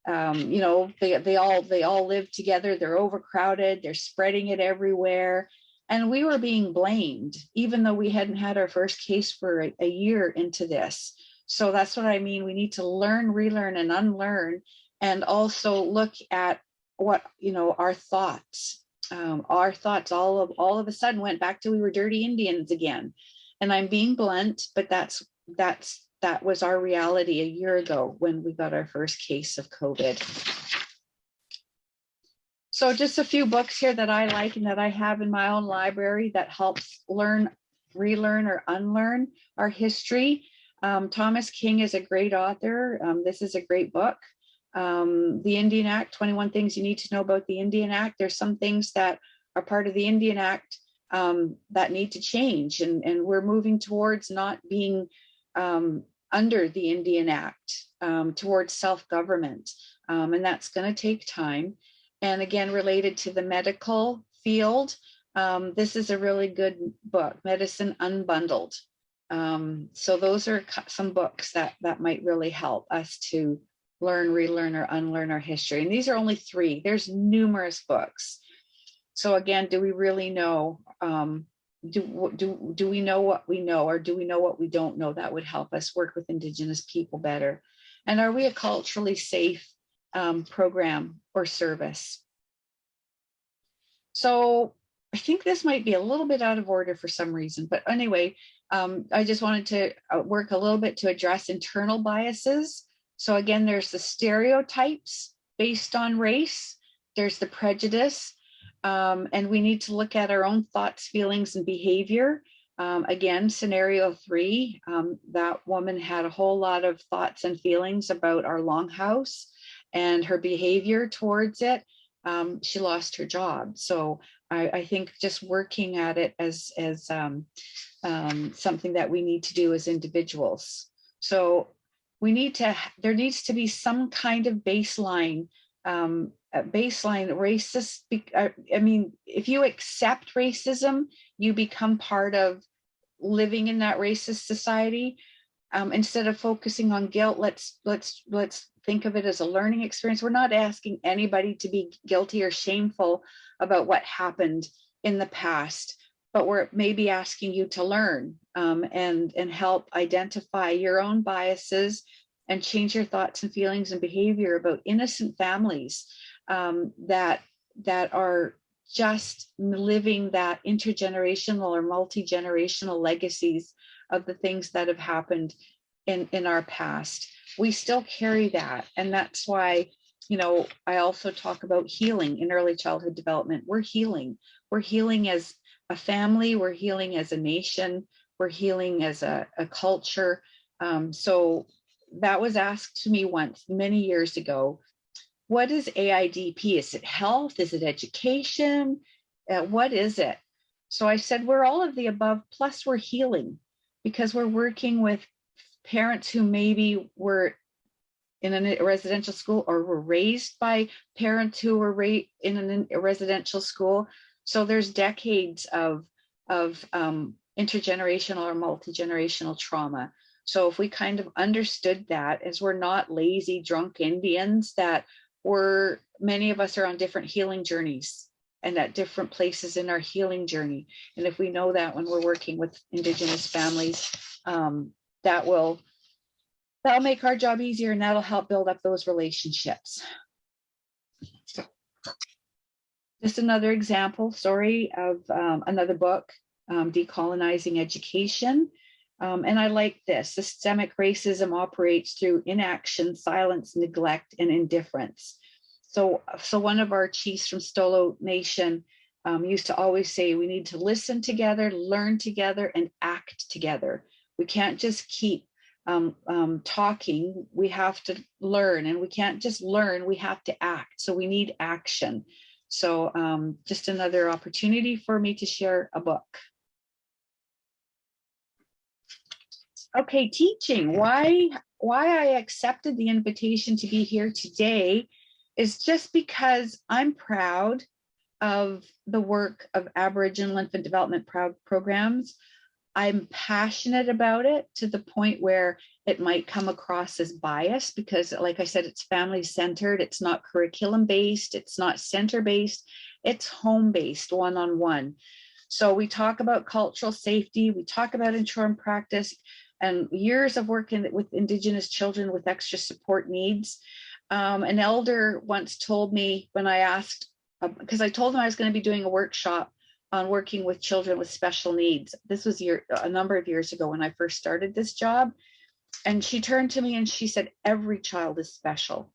know, they all live together. They're overcrowded. They're spreading it everywhere. And we were being blamed, even though we hadn't had our first case for a year into this. So that's what I mean. We need to learn, relearn, and unlearn, and also look at what, you know, our thoughts. Our thoughts all of a sudden went back to we were dirty Indians again. And I'm being blunt, but that was our reality a year ago when we got our first case of COVID. So just a few books here that I like and that I have in my own library that helps learn, relearn, or unlearn our history. Thomas King is a great author. This is a great book. The Indian Act, 21 Things You Need to Know About the Indian Act. There's some things that are part of the Indian Act that need to change. And we're moving towards not being under the Indian Act, towards self-government. And that's going to take time. And again, related to the medical field, this is a really good book, Medicine Unbundled. So those are some books that might really help us to learn, relearn, or unlearn our history. And these are only 3. There's numerous books. So again, do we really know? Do we know what we know, or do we know what we don't know? That would help us work with Indigenous people better. And are we a culturally safe program or service? So I think this might be a little bit out of order for some reason, but anyway, I just wanted to work a little bit to address internal biases. So again, there's the stereotypes based on race, there's the prejudice, and we need to look at our own thoughts, feelings, and behavior. Again, scenario 3, that woman had a whole lot of thoughts and feelings about our longhouse and her behavior towards it. She lost her job. So I think just working at it as something that we need to do as individuals. So there needs to be some kind of baseline racist. I mean, if you accept racism, you become part of living in that racist society. Instead of focusing on guilt, let's think of it as a learning experience. We're not asking anybody to be guilty or shameful about what happened in the past, but we're maybe asking you to learn and help identify your own biases and change your thoughts and feelings and behavior about innocent families that are just living that intergenerational or multi-generational legacies of the things that have happened in our past. We still carry that. And that's why, you know, I also talk about healing in early childhood development. We're healing. We're healing as a family. We're healing as a nation. We're healing as a culture. So that was asked to me once many years ago. What is AIDP? Is it health? Is it education? What is it? So I said, we're all of the above, plus we're healing, because we're working with parents who maybe were in a residential school or were raised by parents who were in a residential school. So there's decades of intergenerational or multi-generational trauma. So if we kind of understood that, as we're not lazy, drunk Indians, that many of us are on different healing journeys and at different places in our healing journey. And if we know that when we're working with Indigenous families, that'll make our job easier, and that'll help build up those relationships. Just another example, of another book, Decolonizing Education. And I like this. Systemic racism operates through inaction, silence, neglect, and indifference. So one of our chiefs from Stolo Nation used to always say we need to listen together, learn together, and act together. We can't just keep talking. We have to learn, and we can't just learn, we have to act. So we need action. So just another opportunity for me to share a book. Okay, teaching. Why I accepted the invitation to be here today is just because I'm proud of the work of Aboriginal infant development programs. I'm passionate about it to the point where it might come across as bias because, like I said, it's family-centered, it's not curriculum-based, it's not center-based, it's home-based, one-on-one. So we talk about cultural safety, we talk about informed practice, and years of work with Indigenous children with extra support needs. An elder once told me when I asked, because I told them I was going to be doing a workshop on working with children with special needs. This was a number of years ago when I first started this job. And she turned to me and she said, every child is special.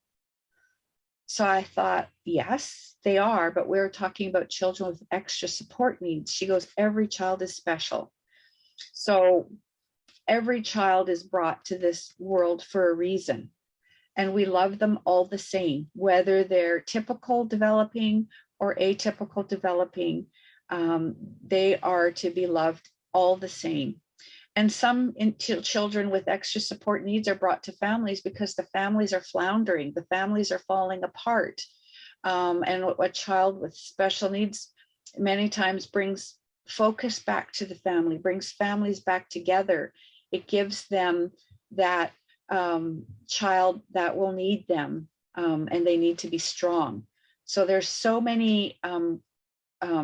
So I thought, yes, they are, but we're talking about children with extra support needs. She goes, every child is special. So every child is brought to this world for a reason. And we love them all the same, whether they're typical developing or atypical developing. They are to be loved all the same. And some children with extra support needs are brought to families because the families are floundering, the families are falling apart. And a child with special needs many times brings focus back to the family, brings families back together. It gives them that child that will need them, and they need to be strong. So there's so many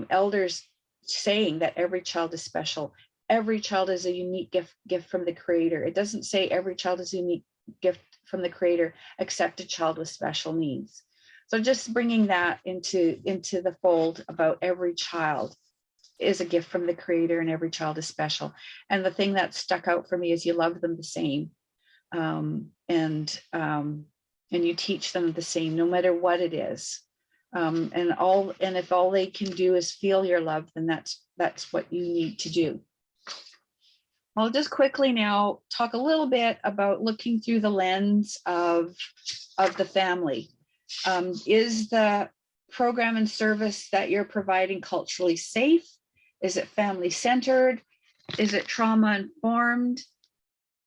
elders saying that every child is special. Every child is a unique gift from the Creator. It doesn't say every child is a unique gift from the Creator, except a child with special needs. So just bringing that into the fold about every child is a gift from the Creator and every child is special. And the thing that stuck out for me is you love them the same. And you teach them the same, no matter what it is. And if all they can do is feel your love, then that's what you need to do. I'll just quickly now talk a little bit about looking through the lens of the family. Is the program and service that you're providing culturally safe? Is it family-centered? Is it trauma-informed?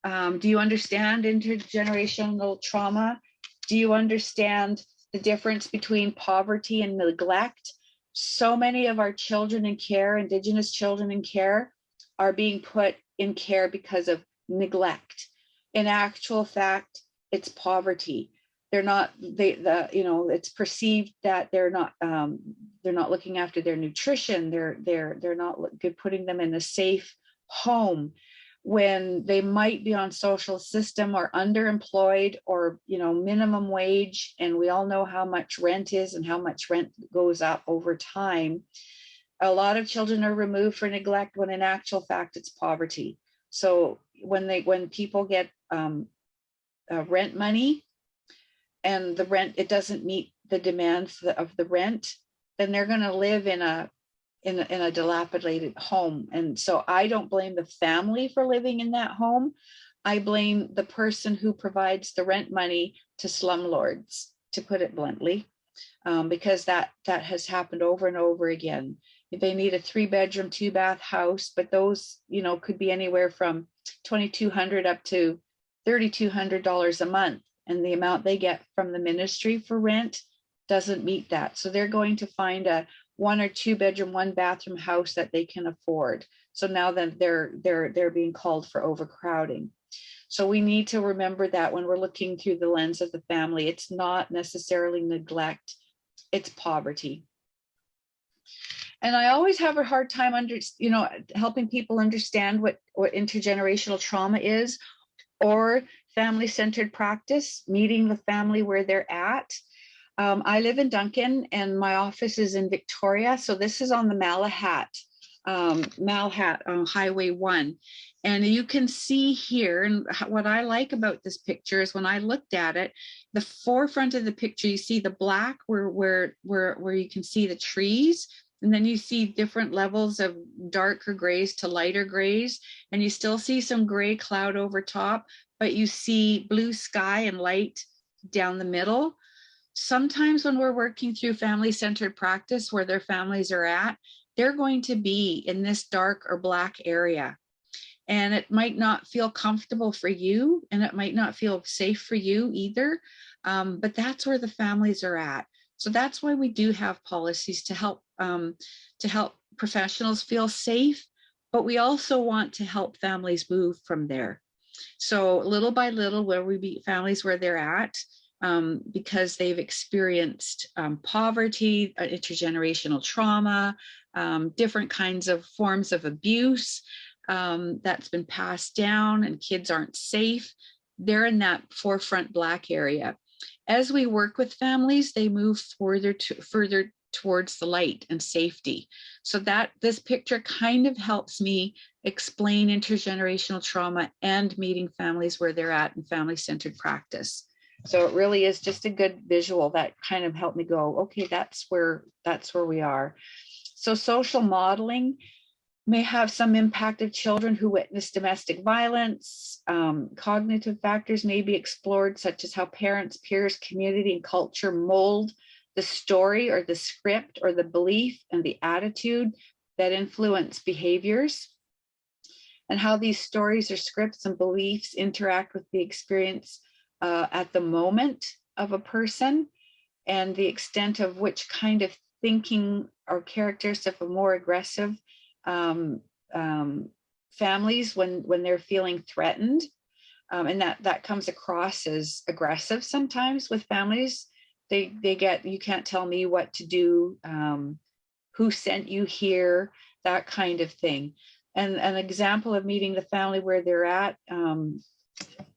Do you understand intergenerational trauma? Do you understand the difference between poverty and neglect? So many of our children in care, Indigenous children in care, are being put in care because of neglect. In actual fact, it's poverty. They're not, it's perceived that they're not looking after their nutrition. They're not putting them in a safe home when they might be on social system or underemployed or minimum wage. And we all know how much rent is and how much rent goes up over time. A lot of children are removed for neglect when in actual fact it's poverty. So when people get rent money and the rent, it doesn't meet the demands of the rent, then they're going to live in a dilapidated home. And so I don't blame the family for living in that home. I blame the person who provides the rent money to slumlords, to put it bluntly, because that has happened over and over again. They need a 3-bedroom, 2-bath house, but those, could be anywhere from $2,200 up to $3,200 a month. And the amount they get from the ministry for rent doesn't meet that. So they're going to find a 1 or 2-bedroom, 1-bathroom house that they can afford. So now then they're being called for overcrowding. So we need to remember that when we're looking through the lens of the family, it's not necessarily neglect, it's poverty. And I always have a hard time helping people understand what intergenerational trauma is, or family-centered practice, meeting the family where they're at. I live in Duncan and my office is in Victoria. So this is on the Malahat on Highway 1. And you can see here, and what I like about this picture is when I looked at it, the forefront of the picture, you see the black where you can see the trees. And then you see different levels of darker grays to lighter grays, and you still see some gray cloud over top, but you see blue sky and light down the middle. Sometimes when we're working through family-centered practice where their families are at, they're going to be in this dark or black area. And it might not feel comfortable for you, and it might not feel safe for you either, but that's where the families are at. So that's why we do have policies to help professionals feel safe, but we also want to help families move from there. So little by little, where we meet families where they're at, because they've experienced poverty, intergenerational trauma, different kinds of forms of abuse that's been passed down, and kids aren't safe. They're in that forefront black area. As we work with families, they move further towards the light and safety. So that this picture kind of helps me explain intergenerational trauma and meeting families where they're at in family-centered practice. So it really is just a good visual that kind of helped me go, okay, that's where we are. So social modeling may have some impact of children who witness domestic violence. Cognitive factors may be explored, such as how parents, peers, community, and culture mold the story or the script or the belief and the attitude that influence behaviors, and how these stories or scripts and beliefs interact with the experience at the moment of a person, and the extent of which kind of thinking or characteristics of a more aggressive families when they're feeling threatened, and that comes across as aggressive sometimes with families. They get, you can't tell me what to do, who sent you here, that kind of thing. And an example of meeting the family where they're at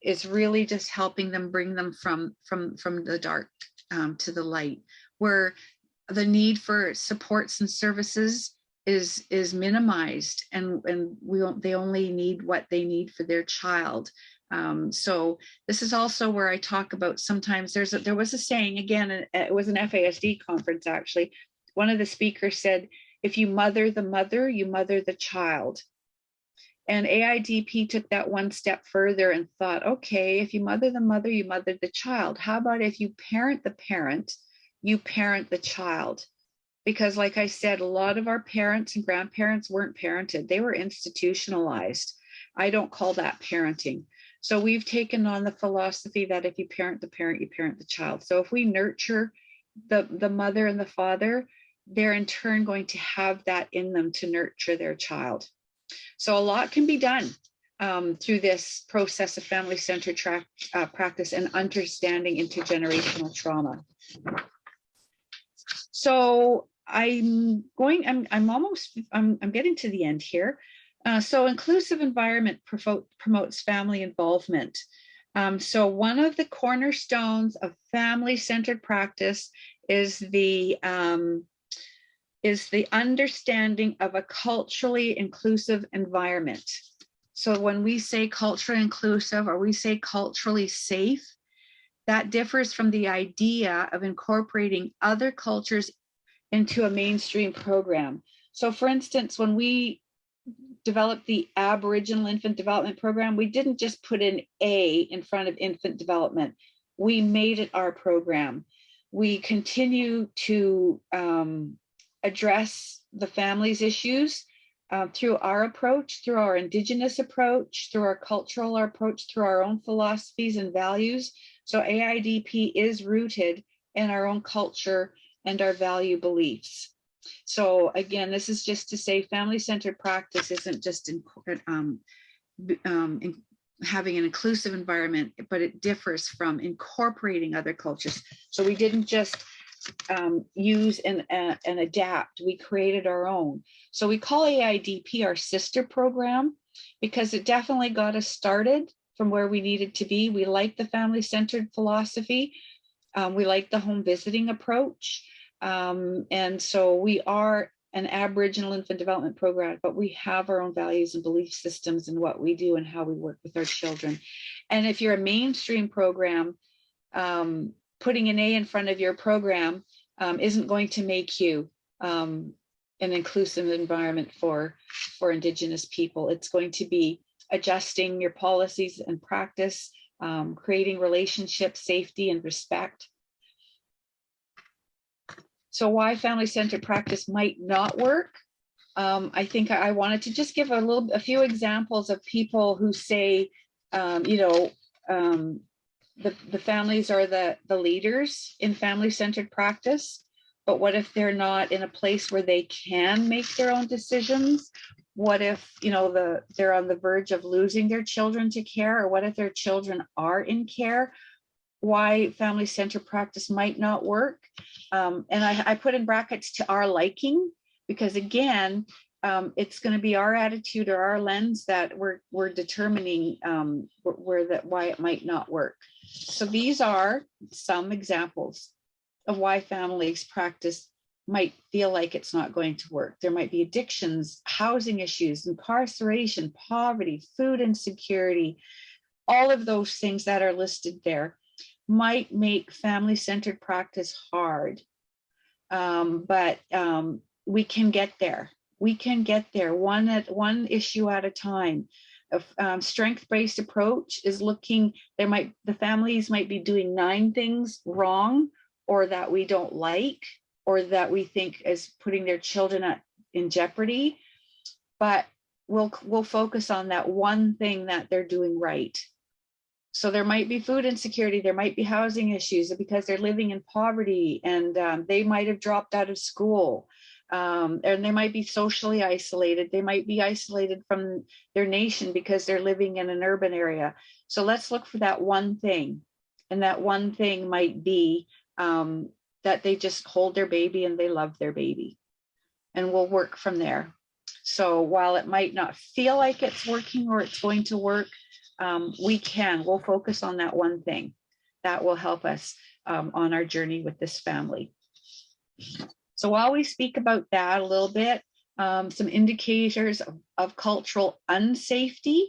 is really just helping them, bring them from the dark to the light, where the need for supports and services is minimized, and they only need what they need for their child. So this is also where I talk about, sometimes there was a saying, again, it was an FASD conference actually. One of the speakers said, if you mother the mother, you mother the child. And AIDP took that one step further and thought, okay, if you mother the mother, you mother the child. How about if you parent the parent, you parent the child? Because like I said, a lot of our parents and grandparents weren't parented. They were institutionalized. I don't call that parenting. So we've taken on the philosophy that if you parent the parent, you parent the child. So if we nurture the mother and the father, they're in turn going to have that in them to nurture their child. So a lot can be done through this process of family-centered practice and understanding intergenerational trauma. So I'm getting to the end here. So inclusive environment promotes family involvement. So one of the cornerstones of family-centered practice is the understanding of a culturally inclusive environment. So when we say culturally inclusive, or we say culturally safe, that differs from the idea of incorporating other cultures into a mainstream program. So for instance, when we developed the Aboriginal Infant Development Program, we didn't just put an A in front of infant development. We made it our program. We continue to address the family's issues through our approach, through our Indigenous approach, through our cultural approach, through our own philosophies and values. So AIDP is rooted in our own culture and our value beliefs. So again, this is just to say family-centered practice isn't just in having an inclusive environment, but it differs from incorporating other cultures. So we didn't just use and adapt, we created our own. So we call AIDP our sister program because it definitely got us started from where we needed to be. We like the family-centered philosophy. We like the home visiting approach. And so we are an Aboriginal infant development program, but we have our own values and belief systems in what we do and how we work with our children. And if you're a mainstream program, putting an A in front of your program isn't going to make you an inclusive environment for Indigenous people. It's going to be adjusting your policies and practice, creating relationships, safety, and respect. So why family-centered practice might not work? I think I wanted to just give a few examples of people who say, the families are the leaders in family-centered practice, but what if they're not in a place where they can make their own decisions? What if, they're on the verge of losing their children to care, or what if their children are in care? Why family-centered practice might not work. And I put in brackets to our liking, because again, it's going to be our attitude or our lens that we're determining why it might not work. So these are some examples of why families practice might feel like it's not going to work. There might be addictions, housing issues, incarceration, poverty, food insecurity, all of those things that are listed there might make family-centered practice hard. But we can get there. We can get there one issue at a time. Strength-based approach is looking, the families might be doing 9 things wrong, or that we don't like, or that we think is putting their children in jeopardy. But we'll focus on that one thing that they're doing right. So there might be food insecurity, there might be housing issues because they're living in poverty, and they might have dropped out of school, and they might be socially isolated. They might be isolated from their nation because they're living in an urban area. So let's look for that one thing. And that one thing might be that they just hold their baby and they love their baby. And we'll work from there. So while it might not feel like it's working or it's going to work, we'll focus on that one thing that will help us on our journey with this family. So while we speak about that a little bit, some indicators of cultural unsafety,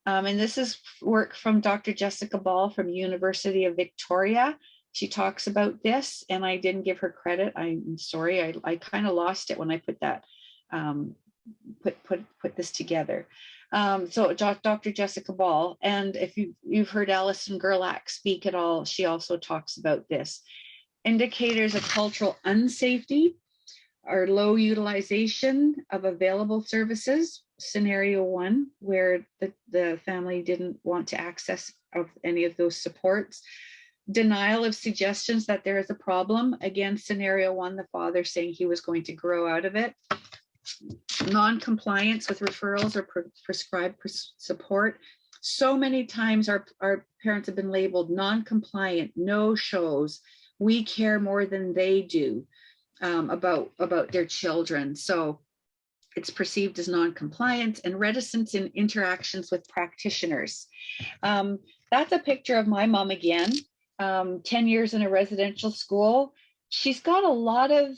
and this is work from Dr. Jessica Ball from University of Victoria. She talks about this, and I didn't give her credit. I'm sorry, I kind of lost it when I put that, put this together. So Dr. Jessica Ball, and if you've heard Alison Gerlach speak at all, she also talks about this. Indicators of cultural unsafety are low utilization of available services, scenario 1, where the family didn't want to access of any of those supports. Denial of suggestions that there is a problem. Again, scenario 1, the father saying he was going to grow out of it. Non-compliance with referrals or prescribed support. So many times our parents have been labeled non-compliant, no-shows. We care more than they do about their children. So it's perceived as non-compliant, and reticence in interactions with practitioners. That's a picture of my mom again, 10 years in a residential school. She's got a lot of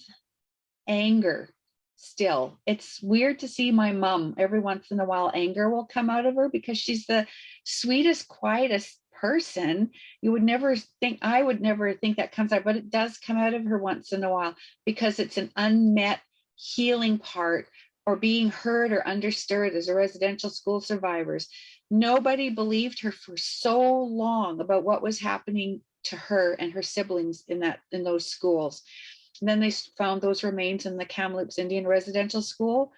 anger still. It's weird to see my mom. Every once in a while, anger will come out of her because she's the sweetest, quietest person. You would never think, I would never think that comes out, but it does come out of her once in a while because it's an unmet healing part, or being heard or understood as a residential school survivors. Nobody believed her for so long about what was happening to her and her siblings in those schools. And then they found those remains in the Kamloops Indian Residential School.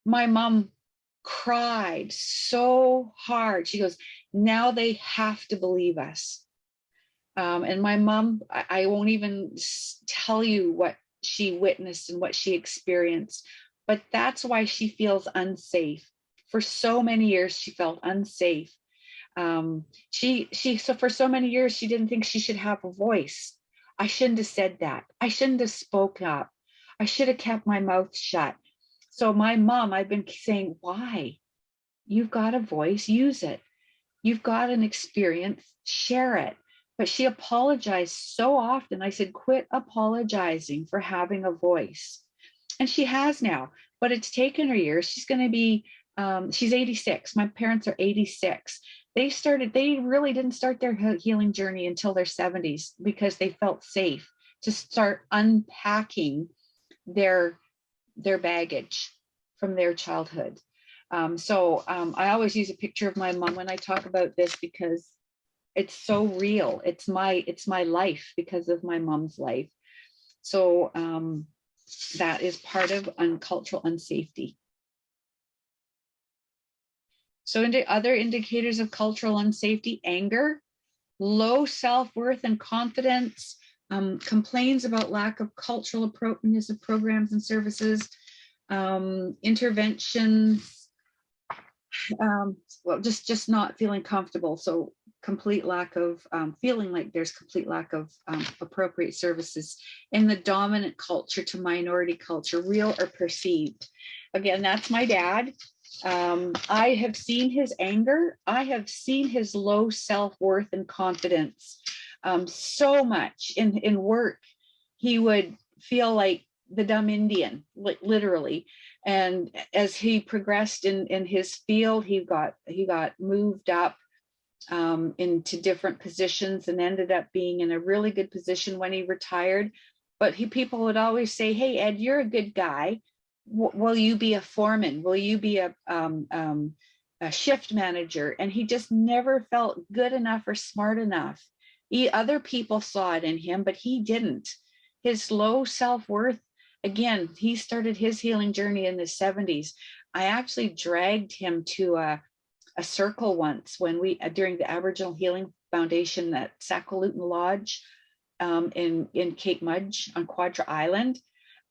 My mom cried so hard. She goes, now they have to believe us. And my mom, I won't even tell you what she witnessed and what she experienced, but that's why she feels unsafe. For so many years, she felt unsafe. So for so many years, she didn't think she should have a voice. I shouldn't have said that. I shouldn't have spoke up. I should have kept my mouth shut. So my mom, I've been saying, why? You've got a voice, use it. You've got an experience, share it. But she apologized so often. I said, quit apologizing for having a voice. And she has now, but it's taken her years. She's going to be, she's 86. My parents are 86. They really didn't start their healing journey until their 70s because they felt safe to start unpacking their their baggage from their childhood. I always use a picture of my mom when I talk about this because it's so real. It's my life because of my mom's life. So that is part of cultural unsafety. So other indicators of cultural unsafety: anger, low self-worth and confidence, complaints about lack of cultural appropriateness of programs and services, interventions, well, just not feeling comfortable. So complete lack of feeling like there's complete lack of appropriate services in the dominant culture to minority culture, real or perceived. Again, that's my dad. I have seen his anger. I have seen his low self-worth and confidence so much in work. He would feel like the dumb Indian, literally. And as he progressed in his field, he got moved up into different positions and ended up being in a really good position when he retired. But people would always say, "Hey, Ed, you're a good guy. Will you be a foreman? Will you be a shift manager?" And he just never felt good enough or smart enough. Other people saw it in him, but he didn't. His low self-worth, again, he started his healing journey in the 70s. I actually dragged him to a circle once when during the Aboriginal Healing Foundation at Saqualuton Lodge in Cape Mudge on Quadra Island.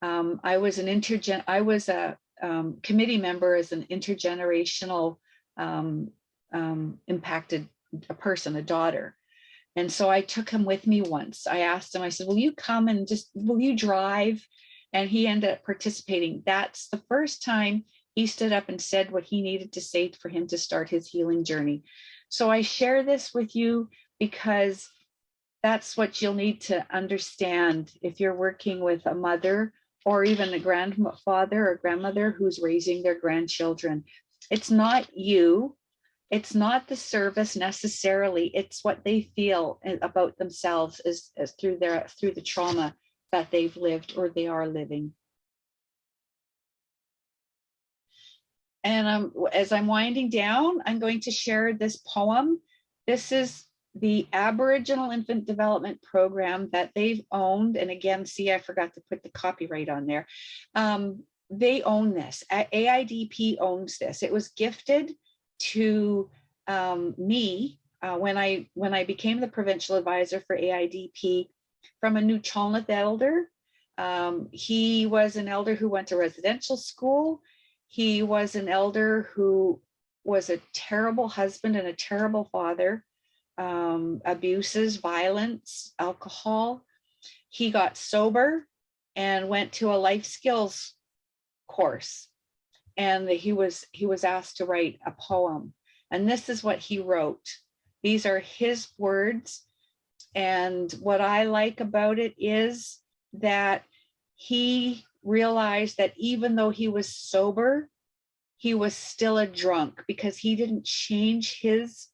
I was a committee member as an intergenerational impacted person, a daughter. And so I took him with me once. I asked him, I said, "Will you come and will you drive?" And he ended up participating. That's the first time he stood up and said what he needed to say for him to start his healing journey. So I share this with you because that's what you'll need to understand if you're working with a mother or even a grandfather or grandmother who's raising their grandchildren. It's not you. It's not the service necessarily. It's what they feel about themselves as through the trauma that they've lived or they are living. And as I'm winding down, I'm going to share this poem. This is the Aboriginal Infant Development Program that they've owned. And again, see, I forgot to put the copyright on there. They own this. AIDP owns this. It was gifted to me when I became the provincial advisor for AIDP from a New Chalmouth elder. He was an elder who went to residential school. He was an elder who was a terrible husband and a terrible father, abuses, violence, alcohol. He got sober and went to a life skills course. And he was asked to write a poem. And this is what he wrote. These are his words. And what I like about it is that he realized that even though he was sober, he was still a drunk because he didn't change his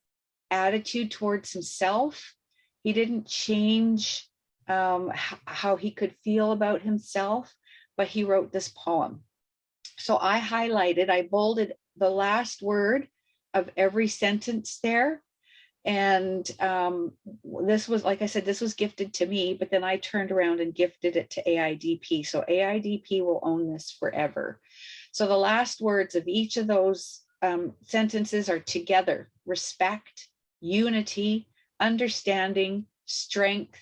attitude towards himself. He didn't change how he could feel about himself, but he wrote this poem. So I bolded the last word of every sentence there. And this was, like I said, this was gifted to me, but then I turned around and gifted it to AIDP. So AIDP will own this forever. So the last words of each of those sentences are together: respect, unity, understanding, strength,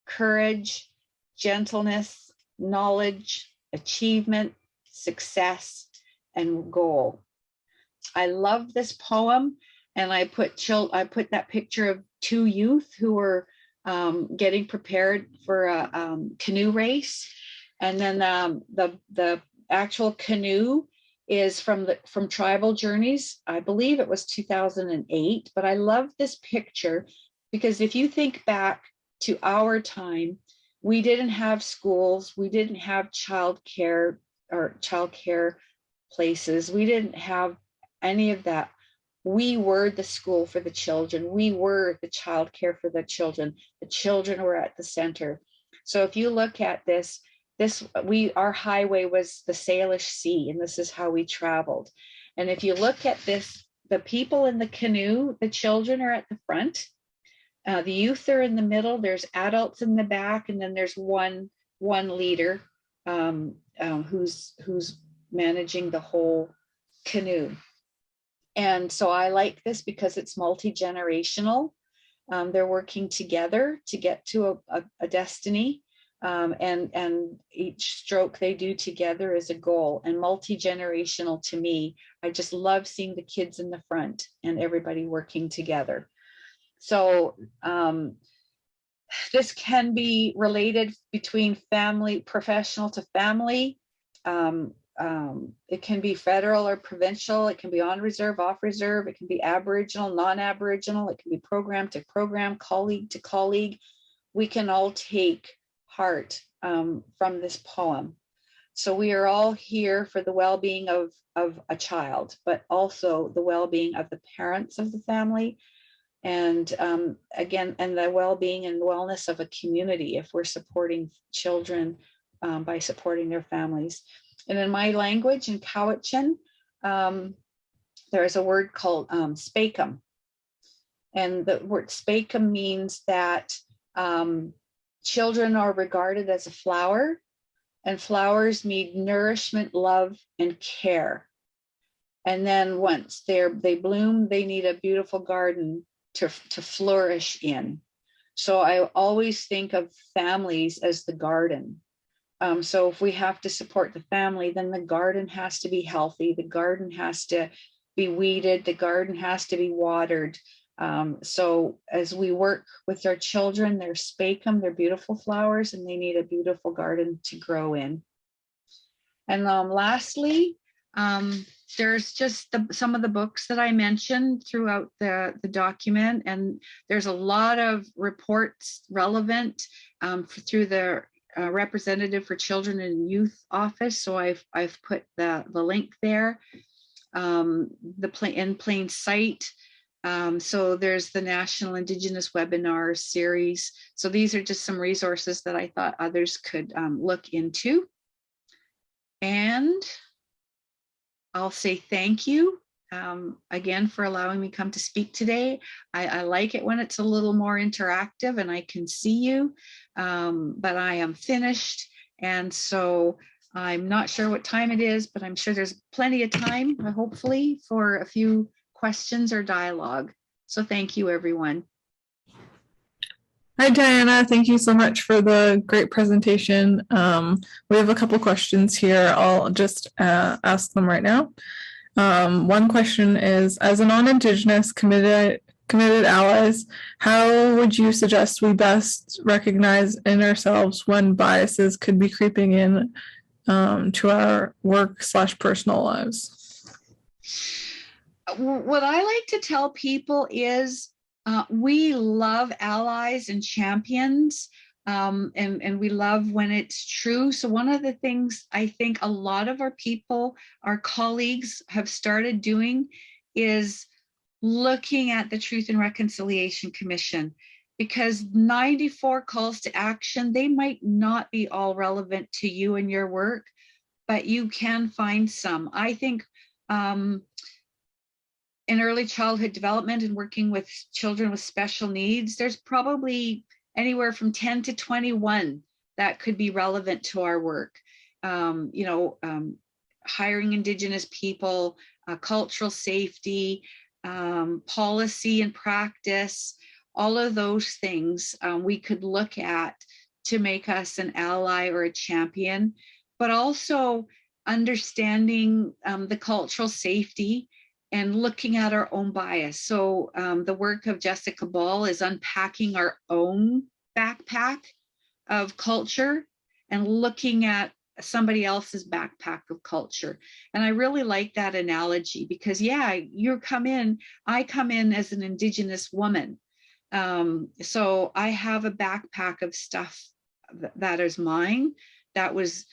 courage, gentleness, knowledge, achievement, success, and goal. I love this poem. And I put that picture of two youth who were getting prepared for a canoe race, and then the actual canoe is from Tribal Journeys. I believe it was 2008. But I love this picture because if you think back to our time, we didn't have schools, we didn't have childcare places, we didn't have any of that. We were the school for the children. We were the childcare for the children. The children were at the center. So if you look at this, our highway was the Salish Sea, and this is how we traveled. And if you look at this, the people in the canoe, the children are at the front, the youth are in the middle, there's adults in the back, and then there's one leader who's managing the whole canoe. And so I like this because it's multi-generational. They're working together to get to a destiny. And each stroke they do together is a goal. And multi-generational, to me, I just love seeing the kids in the front and everybody working together. So this can be related between family, professional to family. It can be federal or provincial. It can be on reserve, off reserve. It can be Aboriginal, non-Aboriginal. It can be program to program, colleague to colleague. We can all take heart from this poem. So we are all here for the well-being of a child, but also the well-being of the parents of the family. And again, and the well-being and wellness of a community if we're supporting children by supporting their families. And in my language, in Cowichan, there's a word called spakum. And the word spakum means that children are regarded as a flower, and flowers need nourishment, love, and care. And then once they bloom, they need a beautiful garden to flourish in. So I always think of families as the garden. So if we have to support the family, then the garden has to be healthy. The garden has to be weeded. The garden has to be watered. So as we work with our children, they're spakum, they're beautiful flowers, and they need a beautiful garden to grow in. And lastly, there's just some of the books that I mentioned throughout the document, and there's a lot of reports relevant through the representative for children and youth office. So I've put the link there. In plain sight. So there's the National Indigenous Webinar series. So these are just some resources that I thought others could look into. And I'll say thank you again for allowing me to come to speak today. I like it when it's a little more interactive and I can see you, but I am finished. And so I'm not sure what time it is, but I'm sure there's plenty of time, hopefully, for a few questions or dialogue. So thank you, everyone. Hi, Diana. Thank you so much for the great presentation. We have a couple questions here. I'll just ask them right now. One question is, as a non-Indigenous committed allies, how would you suggest we best recognize in ourselves when biases could be creeping in to our work/personal lives? What I like to tell people is we love allies and champions, and we love when it's true. So one of the things I think a lot of our people, our colleagues have started doing is looking at the Truth and Reconciliation Commission, because 94 calls to action, they might not be all relevant to you and your work, but you can find some. I think in early childhood development and working with children with special needs, there's probably anywhere from 10 to 21 that could be relevant to our work. Hiring Indigenous people, cultural safety, policy and practice, all of those things we could look at to make us an ally or a champion, but also understanding the cultural safety and looking at our own bias. So the work of Jessica Ball is unpacking our own backpack of culture and looking at somebody else's backpack of culture. And I really like that analogy because, yeah, I come in as an Indigenous woman. So I have a backpack of stuff that is mine, that was,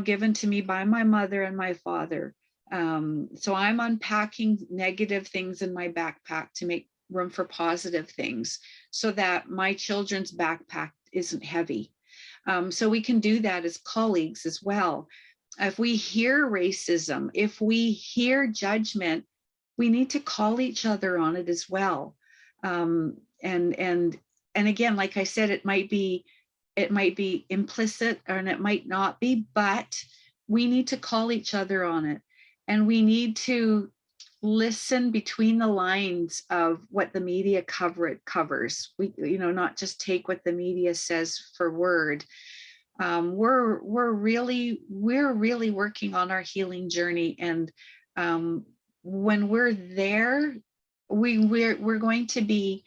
given to me by my mother and my father. So I'm unpacking negative things in my backpack to make room for positive things so that my children's backpack isn't heavy. So we can do that as colleagues as well. If we hear racism, if we hear judgment, we need to call each other on it as well. And again, like I said, it might be implicit and it might not be, but we need to call each other on it. And we need to listen between the lines of what the media covers. We, not just take what the media says for word. We're really working on our healing journey, and when we're there, we're going to be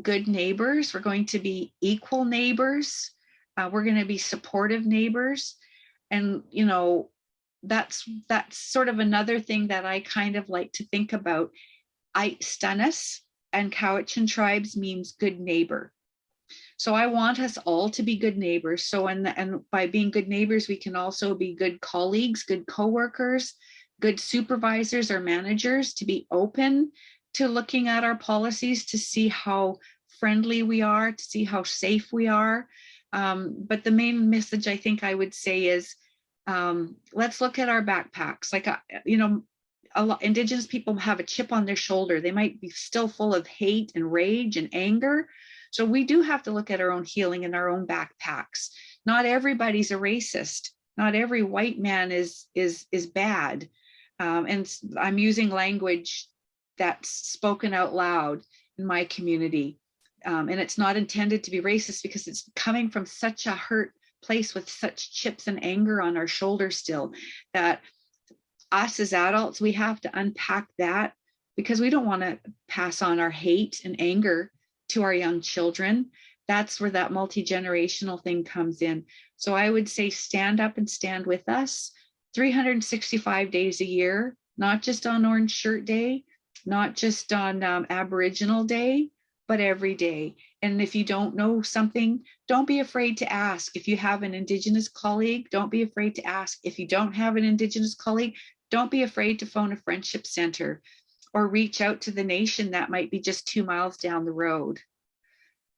good neighbors. We're going to be equal neighbors. We're going to be supportive neighbors, and that's sort of another thing that I kind of like to think about. Stunus and Cowichan tribes means good neighbor. So I want us all to be good neighbors. So and by being good neighbors, we can also be good colleagues, good coworkers, good supervisors or managers, to be open to looking at our policies, to see how friendly we are, to see how safe we are. But the main message I think I would say is, let's look at our backpacks. Like, a lot Indigenous people have a chip on their shoulder. They might be still full of hate and rage and anger. So we do have to look at our own healing in our own backpacks. Not everybody's a racist. Not every white man is bad. And I'm using language that's spoken out loud in my community. And it's not intended to be racist, because it's coming from such a hurt place with such chips and anger on our shoulders still, that us as adults, we have to unpack that, because we don't want to pass on our hate and anger to our young children. That's where that multi-generational thing comes in. So I would say stand up and stand with us 365 days a year, not just on Orange Shirt Day, not just on Aboriginal Day, but every day. And if you don't know something, don't be afraid to ask. If you have an Indigenous colleague, don't be afraid to ask. If you don't have an Indigenous colleague, don't be afraid to phone a friendship center or reach out to the nation that might be just 2 miles down the road,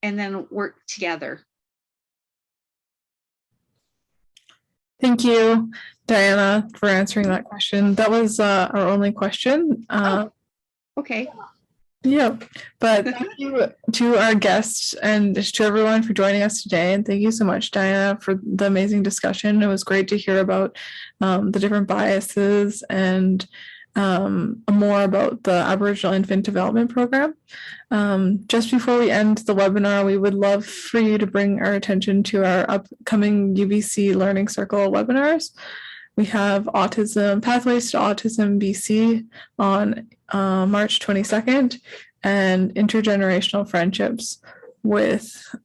and then work together. Thank you, Diana, for answering that question. That was our only question. Okay. Yeah, but thank you to our guests and to everyone for joining us today. And thank you so much, Diana, for the amazing discussion. It was great to hear about the different biases and more about the Aboriginal Infant Development Program. Just before we end the webinar, we would love for you to bring our attention to our upcoming UBC Learning Circle webinars. We have Pathways to Autism BC on March 22nd, and Intergenerational Friendships with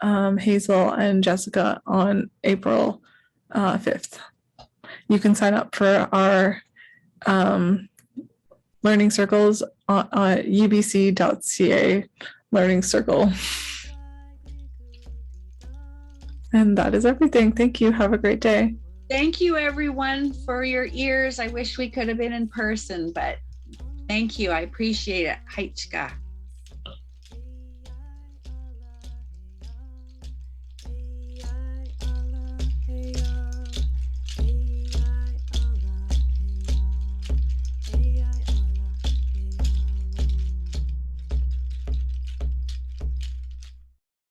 Hazel and Jessica on April 5th. You can sign up for our learning circles on ubc.ca learning circle. And that is everything. Thank you. Have a great day. Thank you, everyone, for your ears. I wish we could have been in person, but thank you. I appreciate it. Haichka.